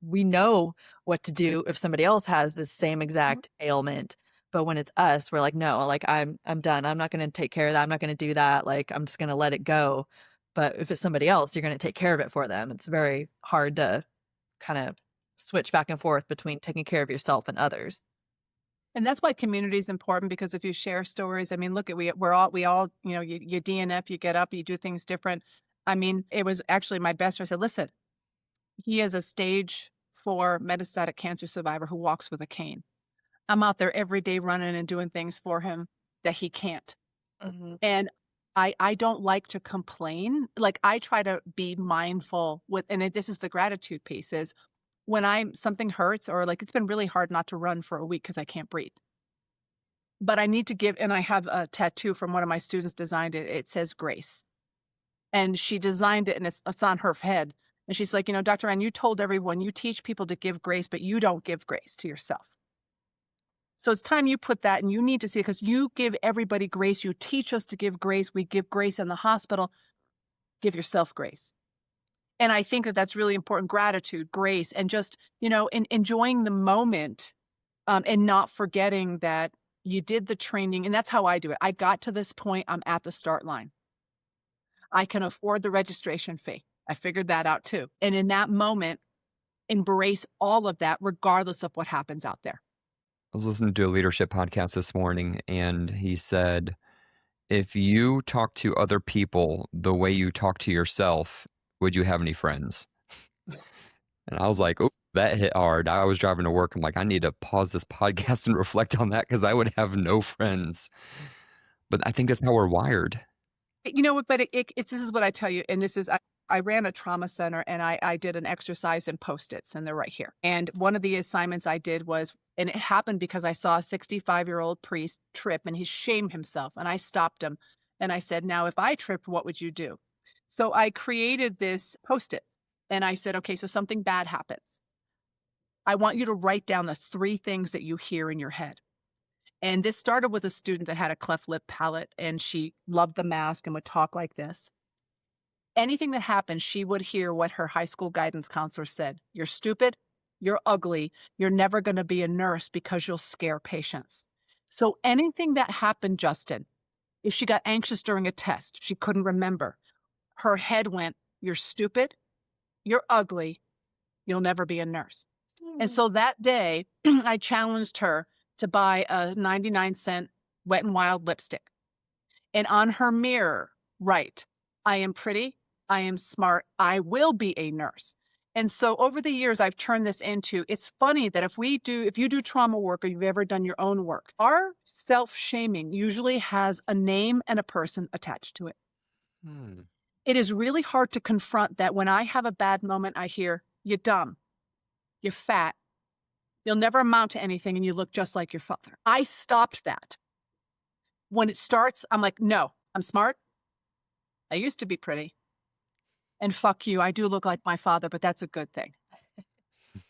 We know what to do if somebody else has the same exact ailment. But when it's us, we're like, no, I'm done. I'm not going to take care of that. I'm not going to do that. I'm just going to let it go. But if it's somebody else, you're going to take care of it for them. It's very hard to kind of switch back and forth between taking care of yourself and others. And that's why community is important, because if you share stories, look, we all, you DNF, you get up, you do things different. It was actually my best friend said, listen, he is a stage 4 metastatic cancer survivor who walks with a cane. I'm out there every day running and doing things for him that he can't. Mm-hmm. And I don't like to complain. I try to be mindful and this is the gratitude piece, is when something hurts, or it's been really hard not to run for a week because I can't breathe. But I need to give, and I have a tattoo from one of my students designed it. It says grace. And she designed it and it's on her head. And she's like, Dr. Ann, you told everyone, you teach people to give grace, but you don't give grace to yourself. So it's time you put that, and you need to see it, because you give everybody grace. You teach us to give grace. We give grace in the hospital. Give yourself grace. And I think that that's really important. Gratitude, grace, and just, enjoying the moment and not forgetting that you did the training. And that's how I do it. I got to this point. I'm at the start line. I can afford the registration fee. I figured that out too. And in that moment, embrace all of that, regardless of what happens out there. I was listening to a leadership podcast this morning, and he said, if you talk to other people the way you talk to yourself, would you have any friends? And I was like, oh, that hit hard. I was driving to work. I'm like, I need to pause this podcast and reflect on that, because I would have no friends. But I think that's how we're wired. But this is what I tell you. And this is, I ran a trauma center, and I did an exercise in Post-its, and they're right here. And one of the assignments I did was, and it happened because I saw a 65-year-old priest trip, and he shamed himself, and I stopped him. And I said, now, if I tripped, what would you do? So I created this Post-it, and I said, okay, so something bad happens. I want you to write down the 3 things that you hear in your head. And this started with a student that had a cleft lip palate, and she loved the mask and would talk like this. Anything that happened, she would hear what her high school guidance counselor said. You're stupid. You're ugly. You're never going to be a nurse because you'll scare patients. So anything that happened, Justin, if she got anxious during a test, she couldn't remember, her head went, you're stupid. You're ugly. You'll never be a nurse. And so that day, I challenged her to buy a 99-cent Wet n Wild lipstick. And on her mirror, write, I am pretty, I am smart. I will be a nurse. And so over the years, I've turned this into, it's funny that if you do trauma work or you've ever done your own work, our self-shaming usually has a name and a person attached to it. Hmm. It is really hard to confront that. When I have a bad moment, I hear, you're dumb, you're fat, you'll never amount to anything, and you look just like your father. I stopped that. When it starts, I'm like, no, I'm smart. I used to be pretty. And fuck you, I do look like my father, but that's a good thing.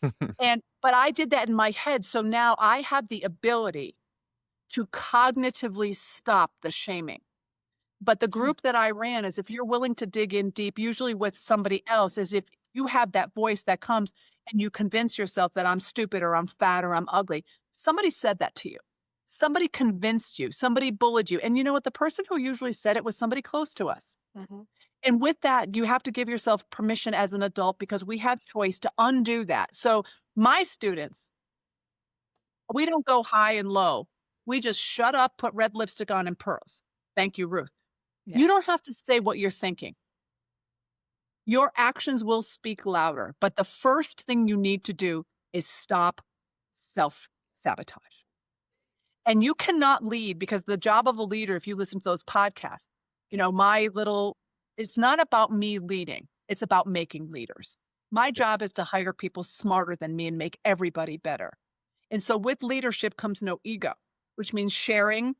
But I did that in my head. So now I have the ability to cognitively stop the shaming. But the group that I ran is, if you're willing to dig in deep, usually with somebody else, is if you have that voice that comes and you convince yourself that I'm stupid or I'm fat or I'm ugly. Somebody said that to you. Somebody convinced you. Somebody bullied you. And you know what? The person who usually said it was somebody close to us. Mm-hmm. And with that, you have to give yourself permission as an adult, because we have choice to undo that. So my students, we don't go high and low. We just shut up, put red lipstick on, and pearls. Thank you, Ruth. Yeah. You don't have to say what you're thinking. Your actions will speak louder. But the first thing you need to do is stop self-sabotage. And you cannot lead, because the job of a leader, if you listen to those podcasts, it's not about me leading. It's about making leaders. My job is to hire people smarter than me and make everybody better. And so with leadership comes no ego, which means sharing.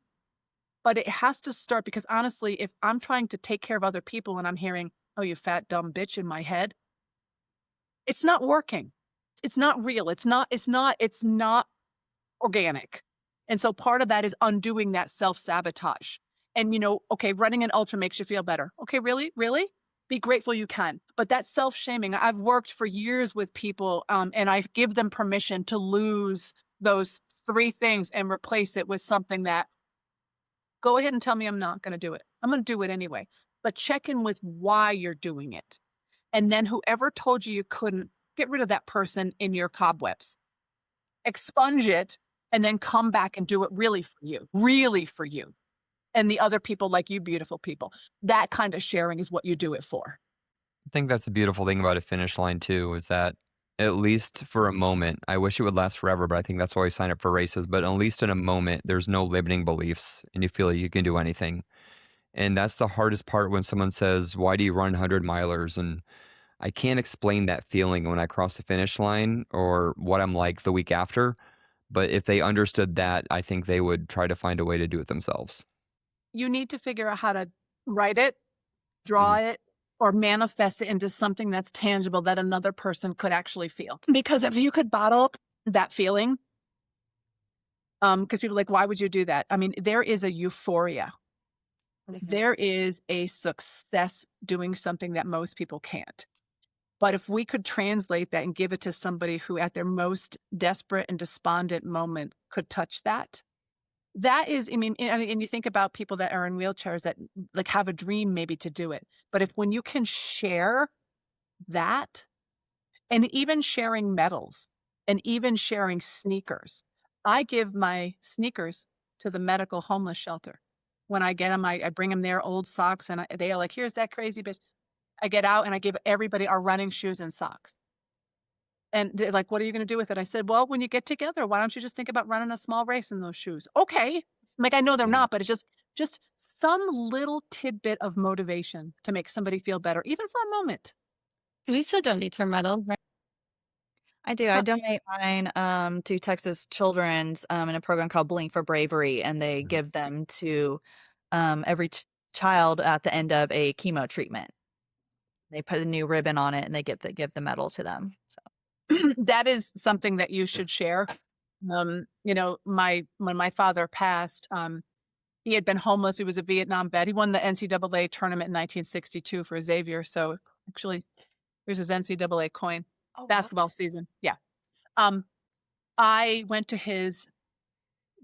But it has to start, because honestly, if I'm trying to take care of other people and I'm hearing, oh, you fat, dumb bitch in my head, it's not working. It's not real. It's not organic. And so part of that is undoing that self-sabotage. And, okay, running an ultra makes you feel better. Okay, really? Really? Be grateful you can. But that self-shaming, I've worked for years with people, and I give them permission to lose those 3 things and replace it with something that, go ahead and tell me I'm not going to do it. I'm going to do it anyway. But check in with why you're doing it. And then whoever told you couldn't, get rid of that person in your cobwebs. Expunge it, and then come back and do it really for you. And the other people, like you beautiful people, that kind of sharing is what you do it for. I think that's a beautiful thing about a finish line too, is that at least for a moment, I wish it would last forever, but I think that's why we sign up for races. But at least in a moment, there's no limiting beliefs and you feel like you can do anything. And that's the hardest part when someone says, why do you run 100 milers? And I can't explain that feeling when I cross the finish line or what I'm like the week after. But if they understood that, I think they would try to find a way to do it themselves. You need to figure out how to write it, draw it, or manifest it into something that's tangible that another person could actually feel. Because if you could bottle up that feeling, because people are like, why would you do that? I mean, there is a euphoria. There is a success doing something that most people can't. But if we could translate that and give it to somebody who at their most desperate and despondent moment could touch that, that is, I mean, and you think about people that are in wheelchairs that like have a dream maybe to do it. But when you can share that, and even sharing medals and even sharing sneakers, I give my sneakers to the medical homeless shelter. When I get them, I bring them their old socks, and they are like, here's that crazy bitch. I get out and I give everybody our running shoes and socks. And they're like, what are you going to do with it? I said, well, when you get together, why don't you just think about running a small race in those shoes? Okay. Like, I know they're not, but it's just some little tidbit of motivation to make somebody feel better, even for a moment. Lisa donates her medal, right? I do. I donate mine to Texas Children's in a program called Blink for Bravery, and they give them to every child at the end of a chemo treatment. They put a new ribbon on it, and they give the medal to them. So that is something that you should share. When my father passed, he had been homeless. He was a Vietnam vet. He won the NCAA tournament in 1962 for Xavier. So actually, here's his NCAA coin. It's basketball season. Yeah. I went to his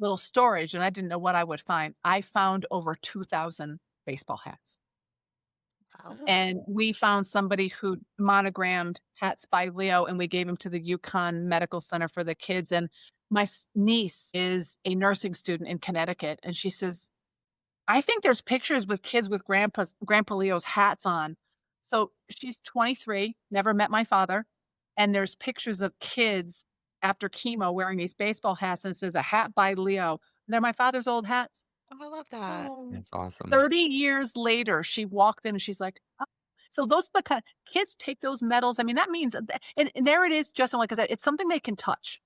little storage and I didn't know what I would find. I found over 2,000 baseball hats. Wow. And we found somebody who monogrammed hats by Leo, and we gave him to the Yukon Medical Center for the kids. And my niece is a nursing student in Connecticut. And she says, I think there's pictures with kids with Grandpa Leo's hats on. So she's 23, never met my father. And there's pictures of kids after chemo wearing these baseball hats, and it says a hat by Leo. They're my father's old hats. Oh, I love that. That's awesome. 30 years later, she walked in and she's like, oh. So those are the kind of kids take those medals. I mean, that means, and there it is, Justin, like I said, it's something they can touch.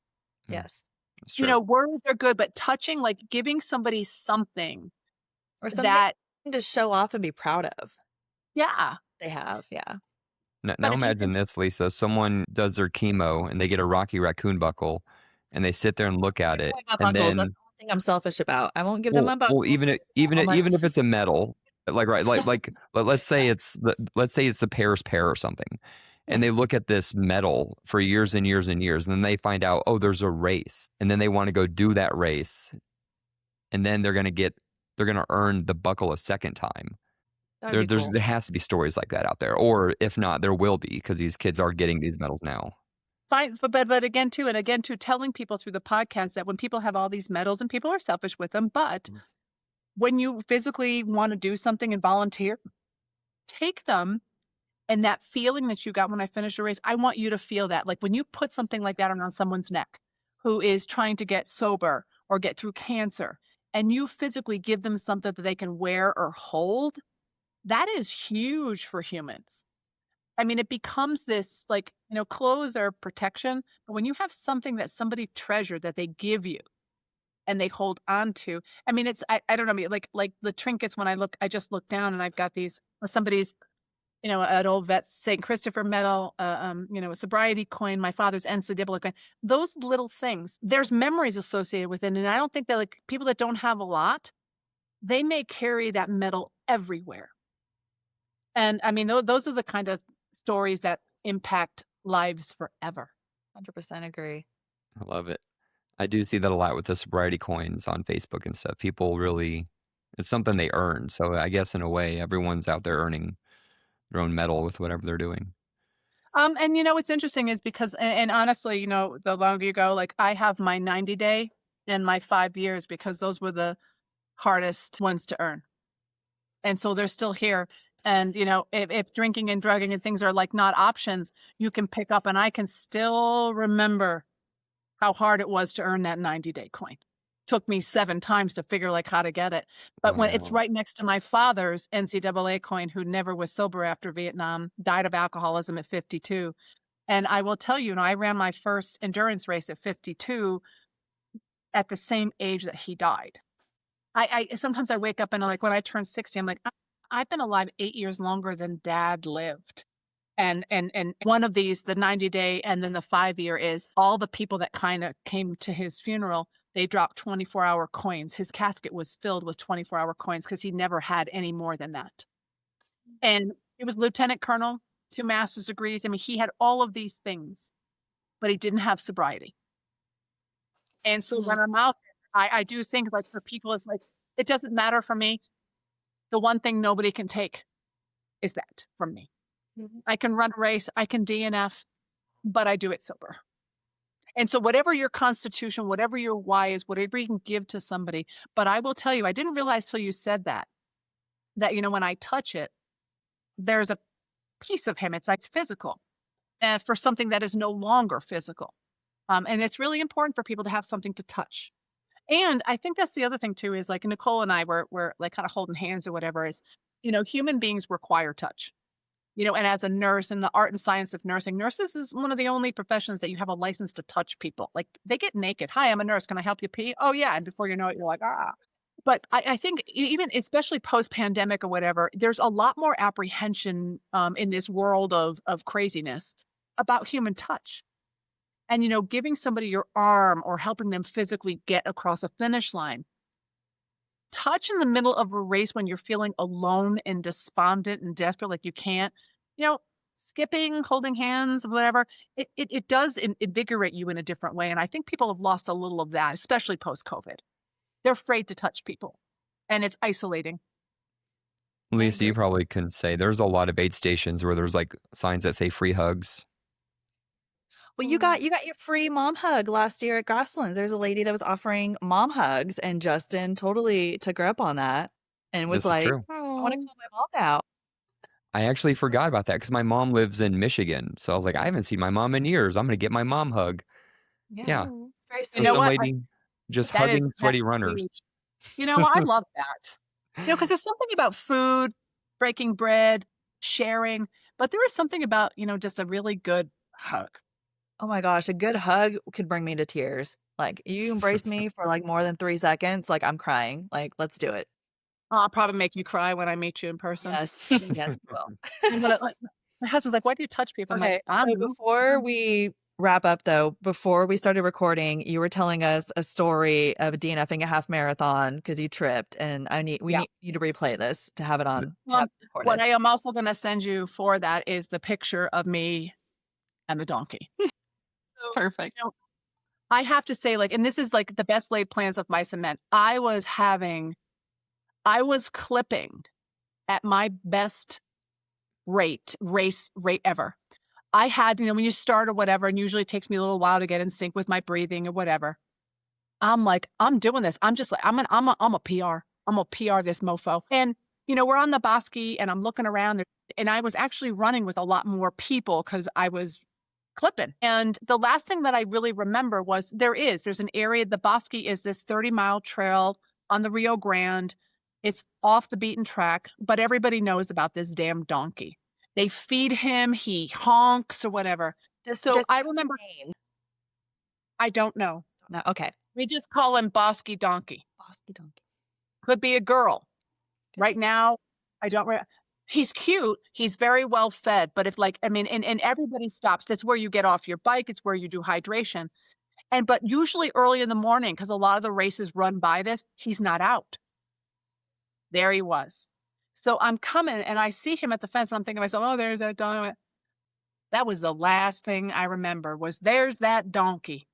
Yes. That's You true. know, words are good, but touching, like giving somebody something Or something that, to show off and be proud of. yeah. They have, yeah. Now But if you imagine can, this, Lisa. Someone does their chemo and they get a Rocky Raccoon buckle and they sit there and look at Give it. away my And buckles. That's then, the only thing I'm selfish about. I won't give them my well, buckles. even I'm like, even if it's a medal, like, right, let's say it's the Paris pear or something. And they look at this medal for years and years and years. And then they find out, oh, there's a race. And then they want to go do that race. And then they're going to earn the buckle a second time. that'd be cool. There has to be stories like that out there, or if not, there will be, because these kids are getting these medals now. fine, but again too, telling people through the podcast that when people have all these medals, and people are selfish with them, but when you physically want to do something and volunteer, take them. And that feeling that you got when I finished a race, I want you to feel that. Like when you put something like that around someone's neck who is trying to get sober or get through cancer, and you physically give them something that they can wear or hold, that is huge for humans. I mean, it becomes this, like, you know, clothes are protection, but when you have something that somebody treasured that they give you and they hold on to, I mean, it's, I don't know, I mean, like the trinkets, when I just look down and I've got these, somebody's, you know, an old vet St. Christopher medal, you know, a sobriety coin, my father's NCAA coin, those little things, there's memories associated with it. And I don't think that, like, people that don't have a lot, they may carry that medal everywhere. And I mean, those are the kind of stories that impact lives forever. 100% agree. I love it. I do see that a lot with the sobriety coins on Facebook and stuff. People really, it's something they earn. So I guess in a way, everyone's out there earning their own medal with whatever they're doing. And you know, what's interesting is because, and honestly, you know, the longer you go, like I have my 90-day and my 5 years, because those were the hardest ones to earn. And so they're still here. And, you know, if drinking and drugging and things are like not options, you can pick up, and I can still remember how hard it was to earn that 90-day coin. Took me 7 times to figure like how to get it. But when it's right next to my father's NCAA coin, who never was sober after Vietnam, died of alcoholism at 52. And I will tell you, I ran my first endurance race at 52 at the same age that he died. I sometimes I wake up and I'm like, when I turn 60, I'm like, I've been alive 8 years longer than Dad lived. And one of these, the 90-day and then the 5-year, is all the people that kind of came to his funeral, they dropped 24-hour coins. His casket was filled with 24-hour coins because he never had any more than that. And he was lieutenant colonel, 2 master's degrees. I mean, he had all of these things, but he didn't have sobriety. And so when I'm out there, I do think, like, for people, it's like, it doesn't matter for me. The one thing nobody can take is that from me. I can run a race, I can DNF, but I do it sober. And so whatever your constitution, whatever your why is, whatever you can give to somebody. But I will tell you, I didn't realize till you said that, you know, when I touch it, there's a piece of him. It's like physical, for something that is no longer physical. And it's really important for people to have something to touch. And I think that's the other thing too, is like Nicole and I were like kind of holding hands or whatever, is, you know, human beings require touch. You know, and as a nurse in the art and science of nursing, nurses is one of the only professions that you have a license to touch people. Like, they get naked. Hi, I'm a nurse. Can I help you pee? Oh, yeah. And before you know it, you're like, ah. But I think even especially post-pandemic or whatever, there's a lot more apprehension in this world of craziness about human touch. And, you know, giving somebody your arm or helping them physically get across a finish line. Touch in the middle of a race when you're feeling alone and despondent and desperate, like you can't, you know, skipping, holding hands, whatever, it does invigorate you in a different way. And I think people have lost a little of that, especially post-COVID. They're afraid to touch people, and it's isolating. Lisa, you probably can say there's a lot of aid stations where there's like signs that say free hugs. Well, you got your free mom hug last year at Goslin's. There's a lady that was offering mom hugs, and Justin totally took her up on that and was This is like, true. I want to call my mom out. I actually forgot about that because my mom lives in Michigan. So I was like, I haven't seen my mom in years. I'm going to get my mom hug. Yeah. Oh, very You So sweet. know some what? lady just That hugging is sweaty runners. huge. You know, I love that. You know, because there's something about food, breaking bread, sharing, but there is something about, you know, just a really good hug. Oh my gosh, a good hug could bring me to tears. Like, you embrace me for like more than 3 seconds, like I'm crying. Like, let's do it. I'll probably make you cry when I meet you in person. Yes. Yes, you will. I'm gonna, my husband's like, why do you touch people? I'm Okay, like, I so don't know. before we wrap up though, before we started recording, you were telling us a story of DNFing a half marathon because you tripped, and we Yeah. need you to replay this to have it on to have it What recorded. I am also going to send you for that is the picture of me and the donkey. So, Perfect. you know, I have to say, like, and this is like the best laid plans of mice and men. I was clipping at my best race rate ever. I had, you know, when you start or whatever, and usually it takes me a little while to get in sync with my breathing or whatever. I'm like, I'm doing this. I'm just like, I'm a PR. I'm a PR this mofo. And, you know, we're on the Bosque and I'm looking around, and I was actually running with a lot more people because I was clipping. And the last thing that I really remember was there's an area, the Bosque is this 30-mile trail on the Rio Grande. It's off the beaten track, but everybody knows about this damn donkey. They feed him, he honks or whatever. So I remember, name. I don't know. No, okay. We just call him Bosque Donkey. Bosque donkey. Could be a girl. Right now, I don't. He's cute. He's very well fed. But if like, I mean, and everybody stops. That's where you get off your bike. It's where you do hydration. But usually early in the morning, because a lot of the races run by this, he's not out. There he was. So I'm coming and I see him at the fence and I'm thinking to myself, oh, there's that donkey. That was the last thing I remember was there's that donkey.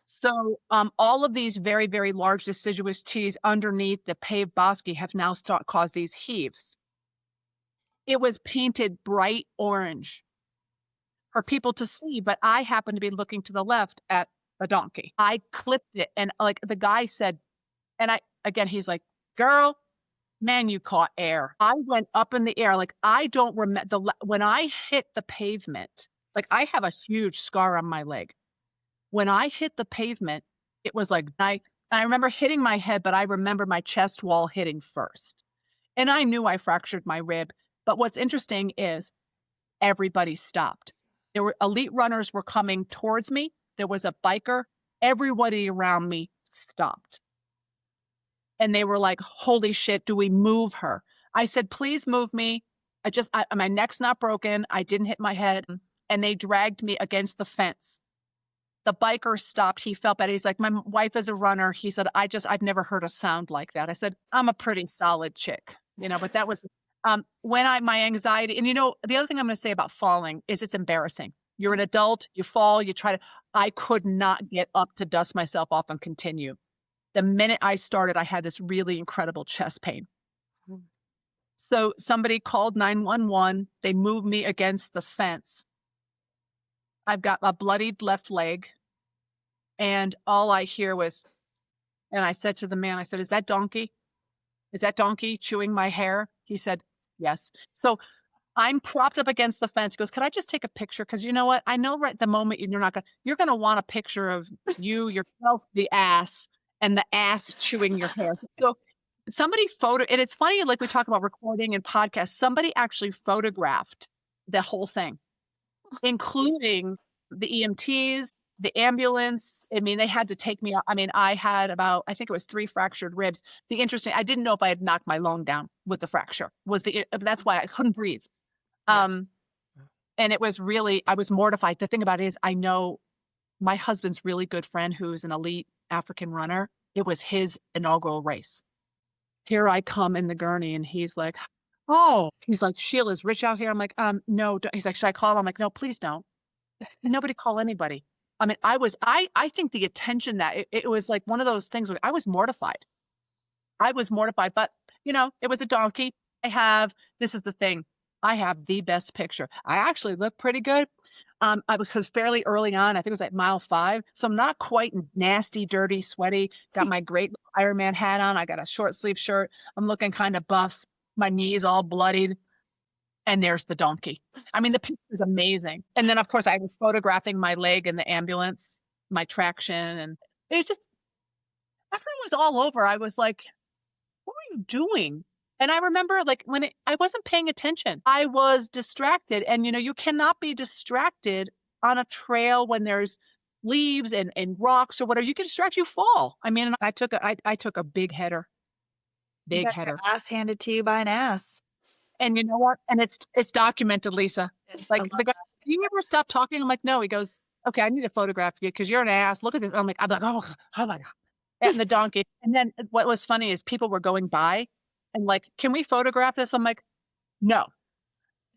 So all of these very, very large deciduous trees underneath the paved bosque have now caused these heaves. It was painted bright orange for people to see, but I happened to be looking to the left at a donkey. I clipped it, and like the guy said, and he's like, girl, man, you caught air. I went up in the air. Like, I don't remember when I hit the pavement, like I have a huge scar on my leg. When I hit the pavement, it was like, I remember hitting my head, but I remember my chest wall hitting first. And I knew I fractured my rib. But what's interesting is everybody stopped. There were elite runners were coming towards me. There was a biker. Everybody around me stopped. And they were like, holy shit, do we move her? I said, please move me. My neck's not broken. I didn't hit my head. And they dragged me against the fence. The biker stopped. He felt bad. He's like, my wife is a runner. He said, I've never heard a sound like that. I said, I'm a pretty solid chick, you know, but that was when my anxiety, and you know, the other thing I'm going to say about falling is it's embarrassing. You're an adult, you fall, I could not get up to dust myself off and continue. The minute I started, I had this really incredible chest pain. So somebody called 911. They moved me against the fence. I've got a bloodied left leg, and all I hear was, and I said to the man, I said, is that donkey? Is that donkey chewing my hair? He said, yes. So I'm propped up against the fence. He goes, could I just take a picture? Because you know what? I know right at the moment you're going to want a picture of you, yourself, the ass, and the ass chewing your hair. So somebody and it's funny, like we talk about recording and podcasts, somebody actually photographed the whole thing, including the EMTs, the ambulance. I mean, they had to take me out. I mean, I had I think it was 3 fractured ribs. I didn't know if I had knocked my lung down with the fracture. That's why I couldn't breathe. And it was really, I was mortified. The thing about it is, I know my husband's really good friend who's an elite African runner. It was his inaugural race. Here I come in the gurney and he's like, oh, he's like, Sheila's rich out here. I'm like, no. He's like, should I call? I'm like, no, please don't. Nobody call anybody. I mean, I think the attention that it was like one of those things where I was mortified. But you know, it was a donkey. This is the thing. I have the best picture. I actually look pretty good. I was fairly early on. I think it was at mile 5. So I'm not quite nasty, dirty, sweaty. Got my great Ironman hat on. I got a short sleeve shirt. I'm looking kind of buff. My knees all bloodied. And there's the donkey. I mean, the picture is amazing. And then, of course, I was photographing my leg in the ambulance, my traction. And it was just, after it was all over, I was like, what are you doing? And I remember like I wasn't paying attention. I was distracted. And, you cannot be distracted on a trail when there's leaves and rocks or whatever. You get distracted, you fall. I mean, I took a big header. You got your ass handed to you by an ass. And you know what? And it's documented, Lisa. It's like, the guy, do you ever stop talking? I'm like, no. He goes, okay, I need to photograph you because you're an ass. Look at this. I'm like, oh my God. And the donkey. And then what was funny is people were going by and like, can we photograph this? I'm like, no,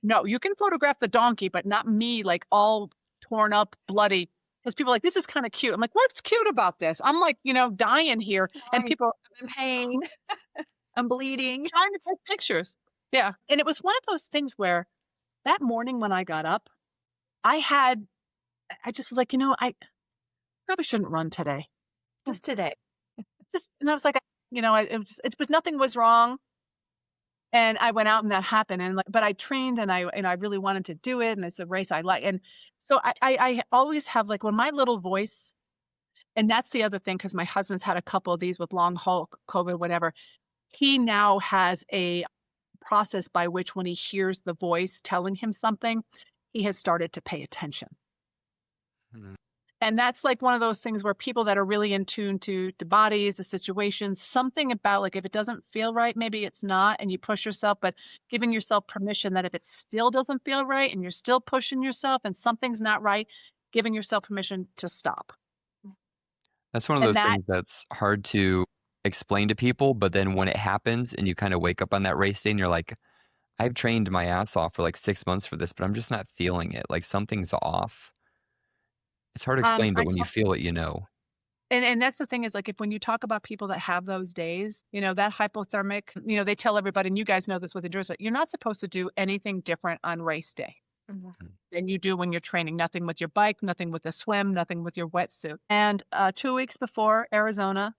you can photograph the donkey, but not me, like all torn up, bloody. Because people are like, this is kind of cute. I'm like, what's cute about this? I'm like, dying here. And people are in pain. I'm bleeding. Trying to take pictures. Yeah. And it was one of those things where that morning when I got up, I just was like, I probably shouldn't run today. Just today. And I was like, but nothing was wrong. And I went out and that happened. And but I trained and I really wanted to do it. And it's a race I like. And so I always have like when my little voice, and that's the other thing, because my husband's had a couple of these with long haul COVID, whatever. He now has a process by which when he hears the voice telling him something, he has started to pay attention. Mm-hmm. And that's like one of those things where people that are really in tune to bodies, the situations, something about like if it doesn't feel right, maybe it's not, and you push yourself, but giving yourself permission that if it still doesn't feel right and you're still pushing yourself and something's not right, giving yourself permission to stop. That's one of those things that's hard to explain to people, but then when it happens and you kind of wake up on that race day and you're like, I've trained my ass off for like 6 months for this, but I'm just not feeling it. Like something's off. It's hard to explain, but when you feel it, you know. And that's the thing is like, when you talk about people that have those days, that hypothermic, they tell everybody, and you guys know this with endurance, you're not supposed to do anything different on race day than you do when you're training. Nothing with your bike, nothing with the swim, nothing with your wetsuit. And 2 weeks before Arizona,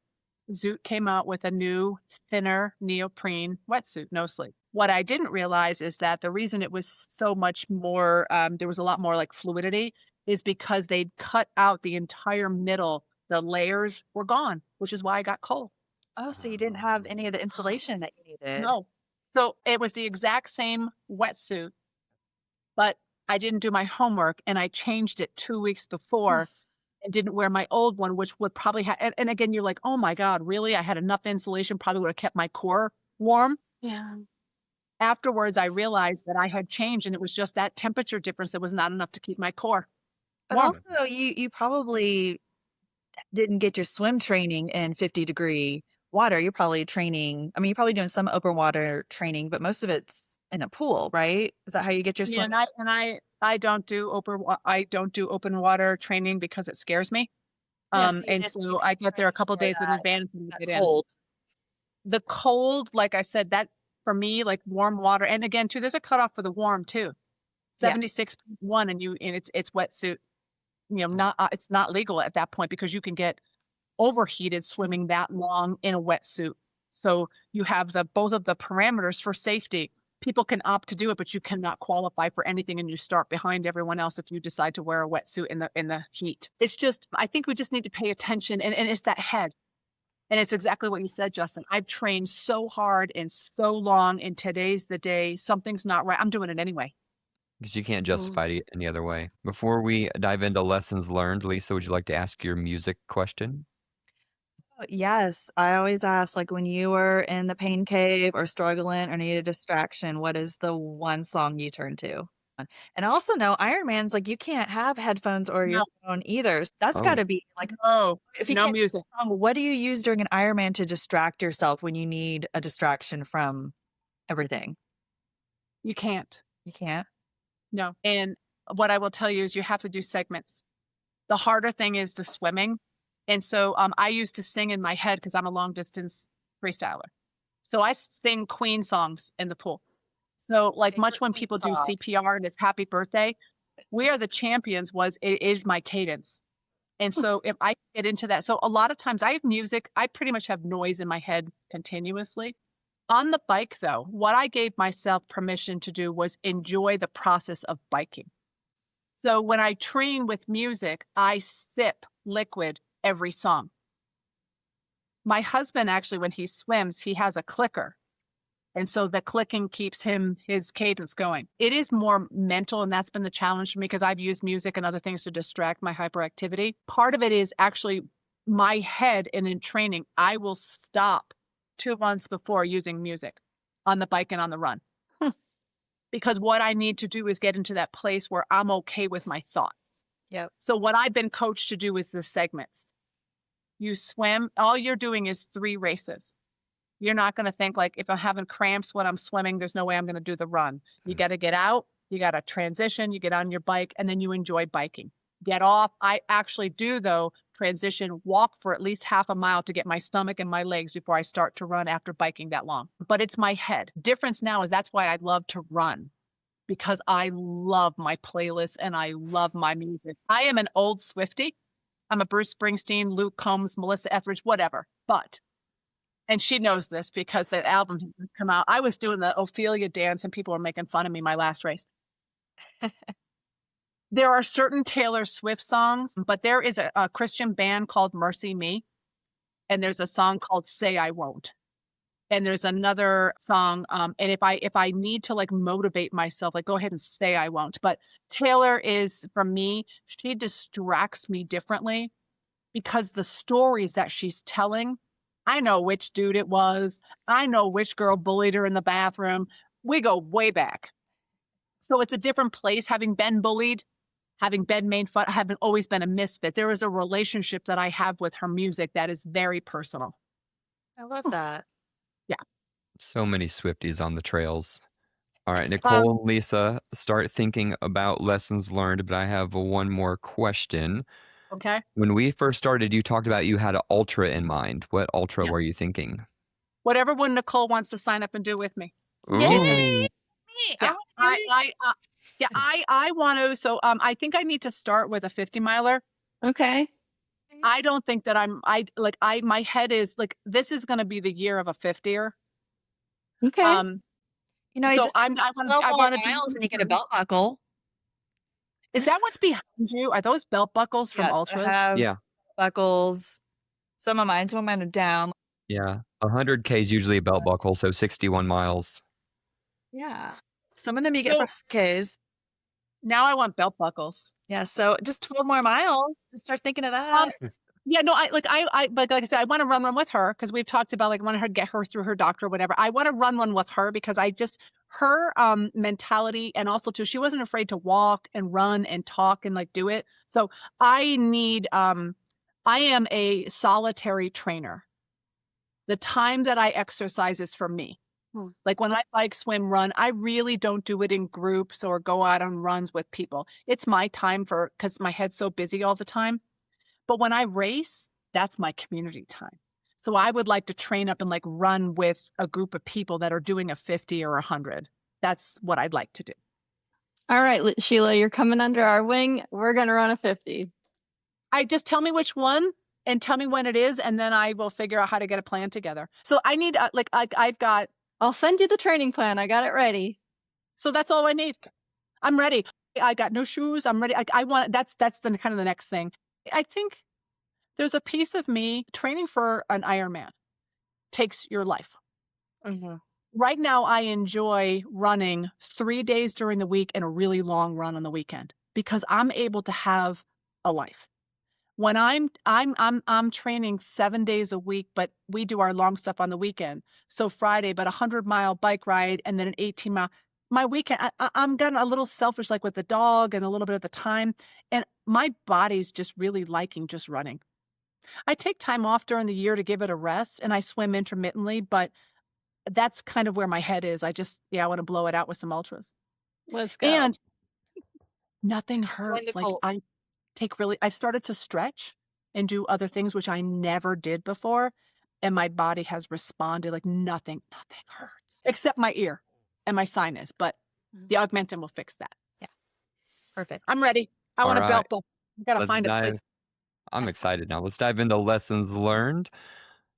Zoot came out with a new, thinner neoprene wetsuit, no sleep. What I didn't realize is that the reason it was so much more, there was a lot more like fluidity, is because they'd cut out the entire middle. The layers were gone, which is why I got cold. Oh, so you didn't have any of the insulation that you needed? No. So it was the exact same wetsuit, but I didn't do my homework and I changed it 2 weeks before. And didn't wear my old one, which would probably have, and again, you're like, oh my God, really? I had enough insulation, probably would have kept my core warm. Yeah. Afterwards, I realized that I had changed and it was just that temperature difference that was not enough to keep my core But warm. also, you probably didn't get your swim training in 50-degree water. You're probably training, you're probably doing some open water training, but most of it's in a pool, right? Is that how you get your swim? Yeah, and I don't do open water training because it scares me. And so I get there a couple days in advance and get in. The cold, like I said, that for me, like warm water, and again too, there's a cutoff for the warm too. 76.1 and it's wetsuit. It's not legal at that point because you can get overheated swimming that long in a wetsuit. So you have both of the parameters for safety. People can opt to do it, but you cannot qualify for anything and you start behind everyone else if you decide to wear a wetsuit in the heat. It's just, I think we just need to pay attention and it's that head. And it's exactly what you said, Justin. I've trained so hard and so long and today's the day, something's not right. I'm doing it anyway. Because you can't justify it any other way. Before we dive into lessons learned, Lisa, would you like to ask your music question? Yes, I always ask, like, when you were in the pain cave or struggling or need a distraction, what is the one song you turn to? And I also know Ironman's like you can't have headphones or your phone either. That's got to be like, if you no can't music. Song, what do you use during an Ironman to distract yourself when you need a distraction from everything? You can't. You can't? No. And what I will tell you is you have to do segments. The harder thing is the swimming. And so I used to sing in my head because I'm a long distance freestyler. So I sing Queen songs in the pool. So like much when people do CPR and it's happy birthday, We Are the Champions it is my cadence. And so if I get into that, so a lot of times I have music, I pretty much have noise in my head continuously. On the bike, though, what I gave myself permission to do was enjoy the process of biking. So when I train with music, I sip liquid every song. My husband, actually, when he swims, he has a clicker. And so the clicking keeps his cadence going. It is more mental, and that's been the challenge for me because I've used music and other things to distract my hyperactivity. Part of it is actually my head, and in training, I will stop 2 months before using music on the bike and on the run. Because what I need to do is get into that place where I'm okay with my thoughts. Yep. So what I've been coached to do is the segments. You swim, all you're doing is 3 races. You're not going to think like, if I'm having cramps when I'm swimming, there's no way I'm going to do the run. You got to get out, you got to transition, you get on your bike, and then you enjoy biking. Get off. I actually do, though, transition, walk for at least half a mile to get my stomach and my legs before I start to run after biking that long. But it's my head. Difference now is that's why I love to run, because I love my playlist and I love my music. I am an old Swiftie. I'm a Bruce Springsteen, Luke Combs, Melissa Etheridge, whatever. But, and she knows this because the album has come out. I was doing the Ophelia dance and people were making fun of me my last race. There are certain Taylor Swift songs, but there is a Christian band called Mercy Me. And there's a song called Say I Won't. And there's another song. And if I need to like motivate myself, like go ahead and say I won't. But Taylor is, for me, she distracts me differently because the stories that she's telling, I know which dude it was. I know which girl bullied her in the bathroom. We go way back. So it's a different place, having been bullied, having been made fun, having always been a misfit. There is a relationship that I have with her music that is very personal. I love that. So many Swifties on the trails. All right, Nicole and Lisa, start thinking about lessons learned, but I have one more question. Okay. When we first started, you talked about you had an ultra in mind. What ultra were you thinking? Whatever one Nicole wants to sign up and do with me. Yay! Yeah, I want to. So I think I need to start with a 50 miler. Okay. I don't think that my head is like, this is going to be the year of a 50er. Okay. You know, So just I 12 want more to do. miles and you get a belt buckle. Is that what's behind you? Are those belt buckles from Yes, ultras? I have Yeah. buckles. Some of mine are down. Yeah. 100K is usually a belt buckle, so 61 miles. Yeah. Some of them you get for Ks. Now I want belt buckles. Yeah. So just 12 more miles. Just start thinking of that. Yeah, no, but like I said, I want to run one with her because we've talked about like I want her to get her through her doctor or whatever. I want to run one with her because her mentality, and also too, she wasn't afraid to walk and run and talk and like do it. So I am a solitary trainer. The time that I exercise is for me. Like when I bike, swim, run, I really don't do it in groups or go out on runs with people. It's my time because my head's so busy all the time. But when I race, that's my community time. So I would like to train up and like run with a group of people that are doing a 50 or 100. That's what I'd like to do. All right, Sheila, you're coming under our wing. We're going to run a 50. Just tell me which one and tell me when it is, and then I will figure out how to get a plan together. So I need I've got. I'll send you the training plan. I got it ready. So that's all I need. I'm ready. I got no shoes. I'm ready. I want. That's the kind of the next thing. I think there's a piece of me training for an Ironman takes your life. Mm-hmm. Right now, I enjoy running 3 days during the week and a really long run on the weekend because I'm able to have a life. When I'm training 7 days a week, but we do our long stuff on the weekend. So Friday, but 100-mile bike ride and then an 18-mile. My weekend, I'm getting a little selfish, like with the dog and a little bit of the time. And my body's just really liking just running. I take time off during the year to give it a rest, and I swim intermittently, but that's kind of where my head is. I want to blow it out with some ultras. Let's go. And nothing hurts. Wonderful. Like I've started to stretch and do other things, which I never did before. And my body has responded like nothing hurts except my ear and my sinus, but the Augmentin will fix that. Yeah. Perfect. I'm ready. I want a belt buckle. I got to find a place. I'm excited now. Let's dive into lessons learned.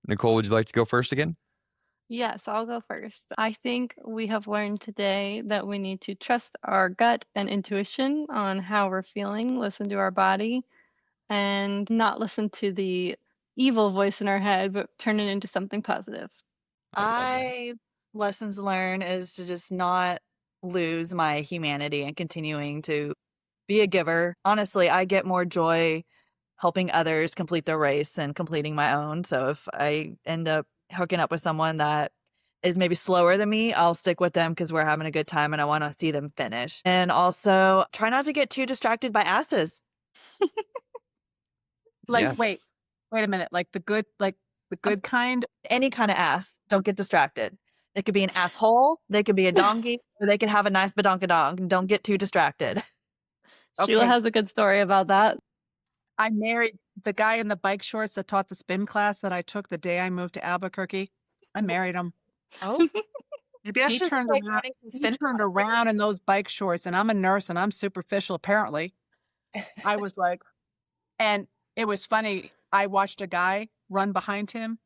Nicole, would you like to go first again? Yes, I'll go first. I think we have learned today that we need to trust our gut and intuition on how we're feeling, listen to our body, and not listen to the evil voice in our head, but turn it into something positive. Lessons learned is to just not lose my humanity and continuing to be a giver. Honestly, I get more joy helping others complete their race than completing my own. So if I end up hooking up with someone that is maybe slower than me, I'll stick with them because we're having a good time and I want to see them finish. And also try not to get too distracted by asses. Like, Yeah. wait a minute. Like the good kind. Any kind of ass. Don't get distracted. They could be an asshole, they could be a donkey, or they could have a nice badonkadonk. Don't get too distracted. Sheila Okay. has a good story about that. I married the guy in the bike shorts that taught the spin class that I took the day I moved to Albuquerque. I married him. Oh, maybe I He should turned start around. getting some He spin turned classes. around in those bike shorts, and I'm a nurse, and I'm superficial apparently. I was like, and it was funny. I watched a guy run behind him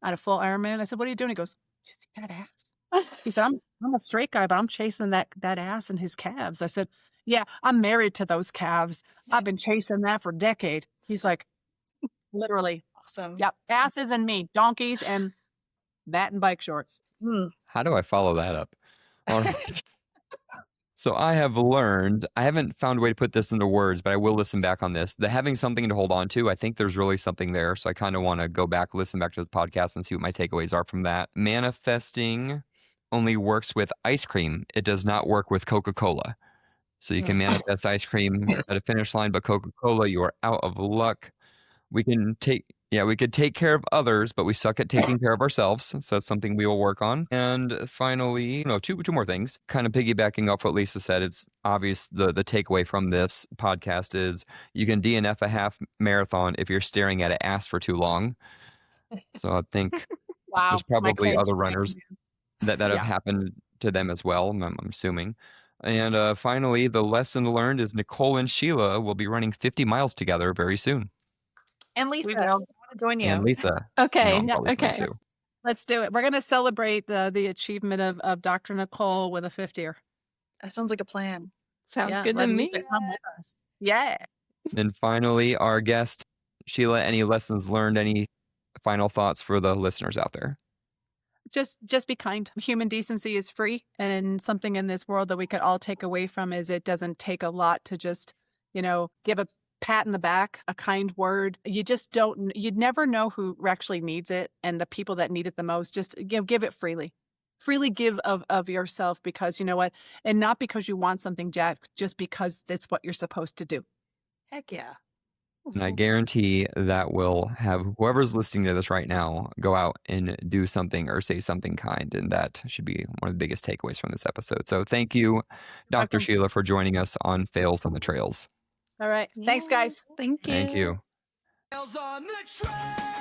at a full Ironman. I said, "What are you doing?" He goes, "You see that ass?" He said, I'm a straight guy, but I'm chasing that ass and his calves." I said, "Yeah, I'm married to those calves. I've been chasing that for a decade." He's like, literally, Awesome. yep, asses and me, donkeys and that and bike shorts. How do I follow that up? All right. So I have learned, I haven't found a way to put this into words, but I will listen back on this. The having something to hold on to, I think there's really something there. So I kind of want to go back, listen back to the podcast and see what my takeaways are from that. Manifesting only works with ice cream. It does not work with Coca-Cola. So you can manifest ice cream at a finish line, but Coca-Cola, you are out of luck. We could take care of others, but we suck at taking care of ourselves. So that's something we will work on. And finally, two more things. Kind of piggybacking off what Lisa said, it's obvious the takeaway from this podcast is you can DNF a half marathon if you're staring at an ass for too long. So I think Wow, there's my probably claim other to fame. runners that have Yeah. happened to them as well, I'm assuming. And finally, the lesson learned is Nicole and Sheila will be running 50 miles together very soon. And Lisa, We I will. want to join you. And Lisa, Okay, I'm probably going okay. to. Let's do it. We're going to celebrate the achievement of Dr. Nicole with a 50er. That sounds like a plan. Sounds Yeah, good to let me. Lisa come with us. Yeah. And finally, our guest, Sheila, any lessons learned, any final thoughts for the listeners out there? Just be kind. Human decency is free. And something in this world that we could all take away from is it doesn't take a lot to just, give a pat in the back, a kind word. You'd never know who actually needs it. And the people that need it the most, just give it freely. Freely give of yourself because you know what? And not because you want something, Jack, just because it's what you're supposed to do. Heck yeah. And I guarantee that will have whoever's listening to this right now go out and do something or say something kind. And that should be one of the biggest takeaways from this episode. So thank you, Dr. Welcome. Sheila, for joining us on Fails on the Trails. All right. Thanks, guys. Thank you. Thank you. On the trail.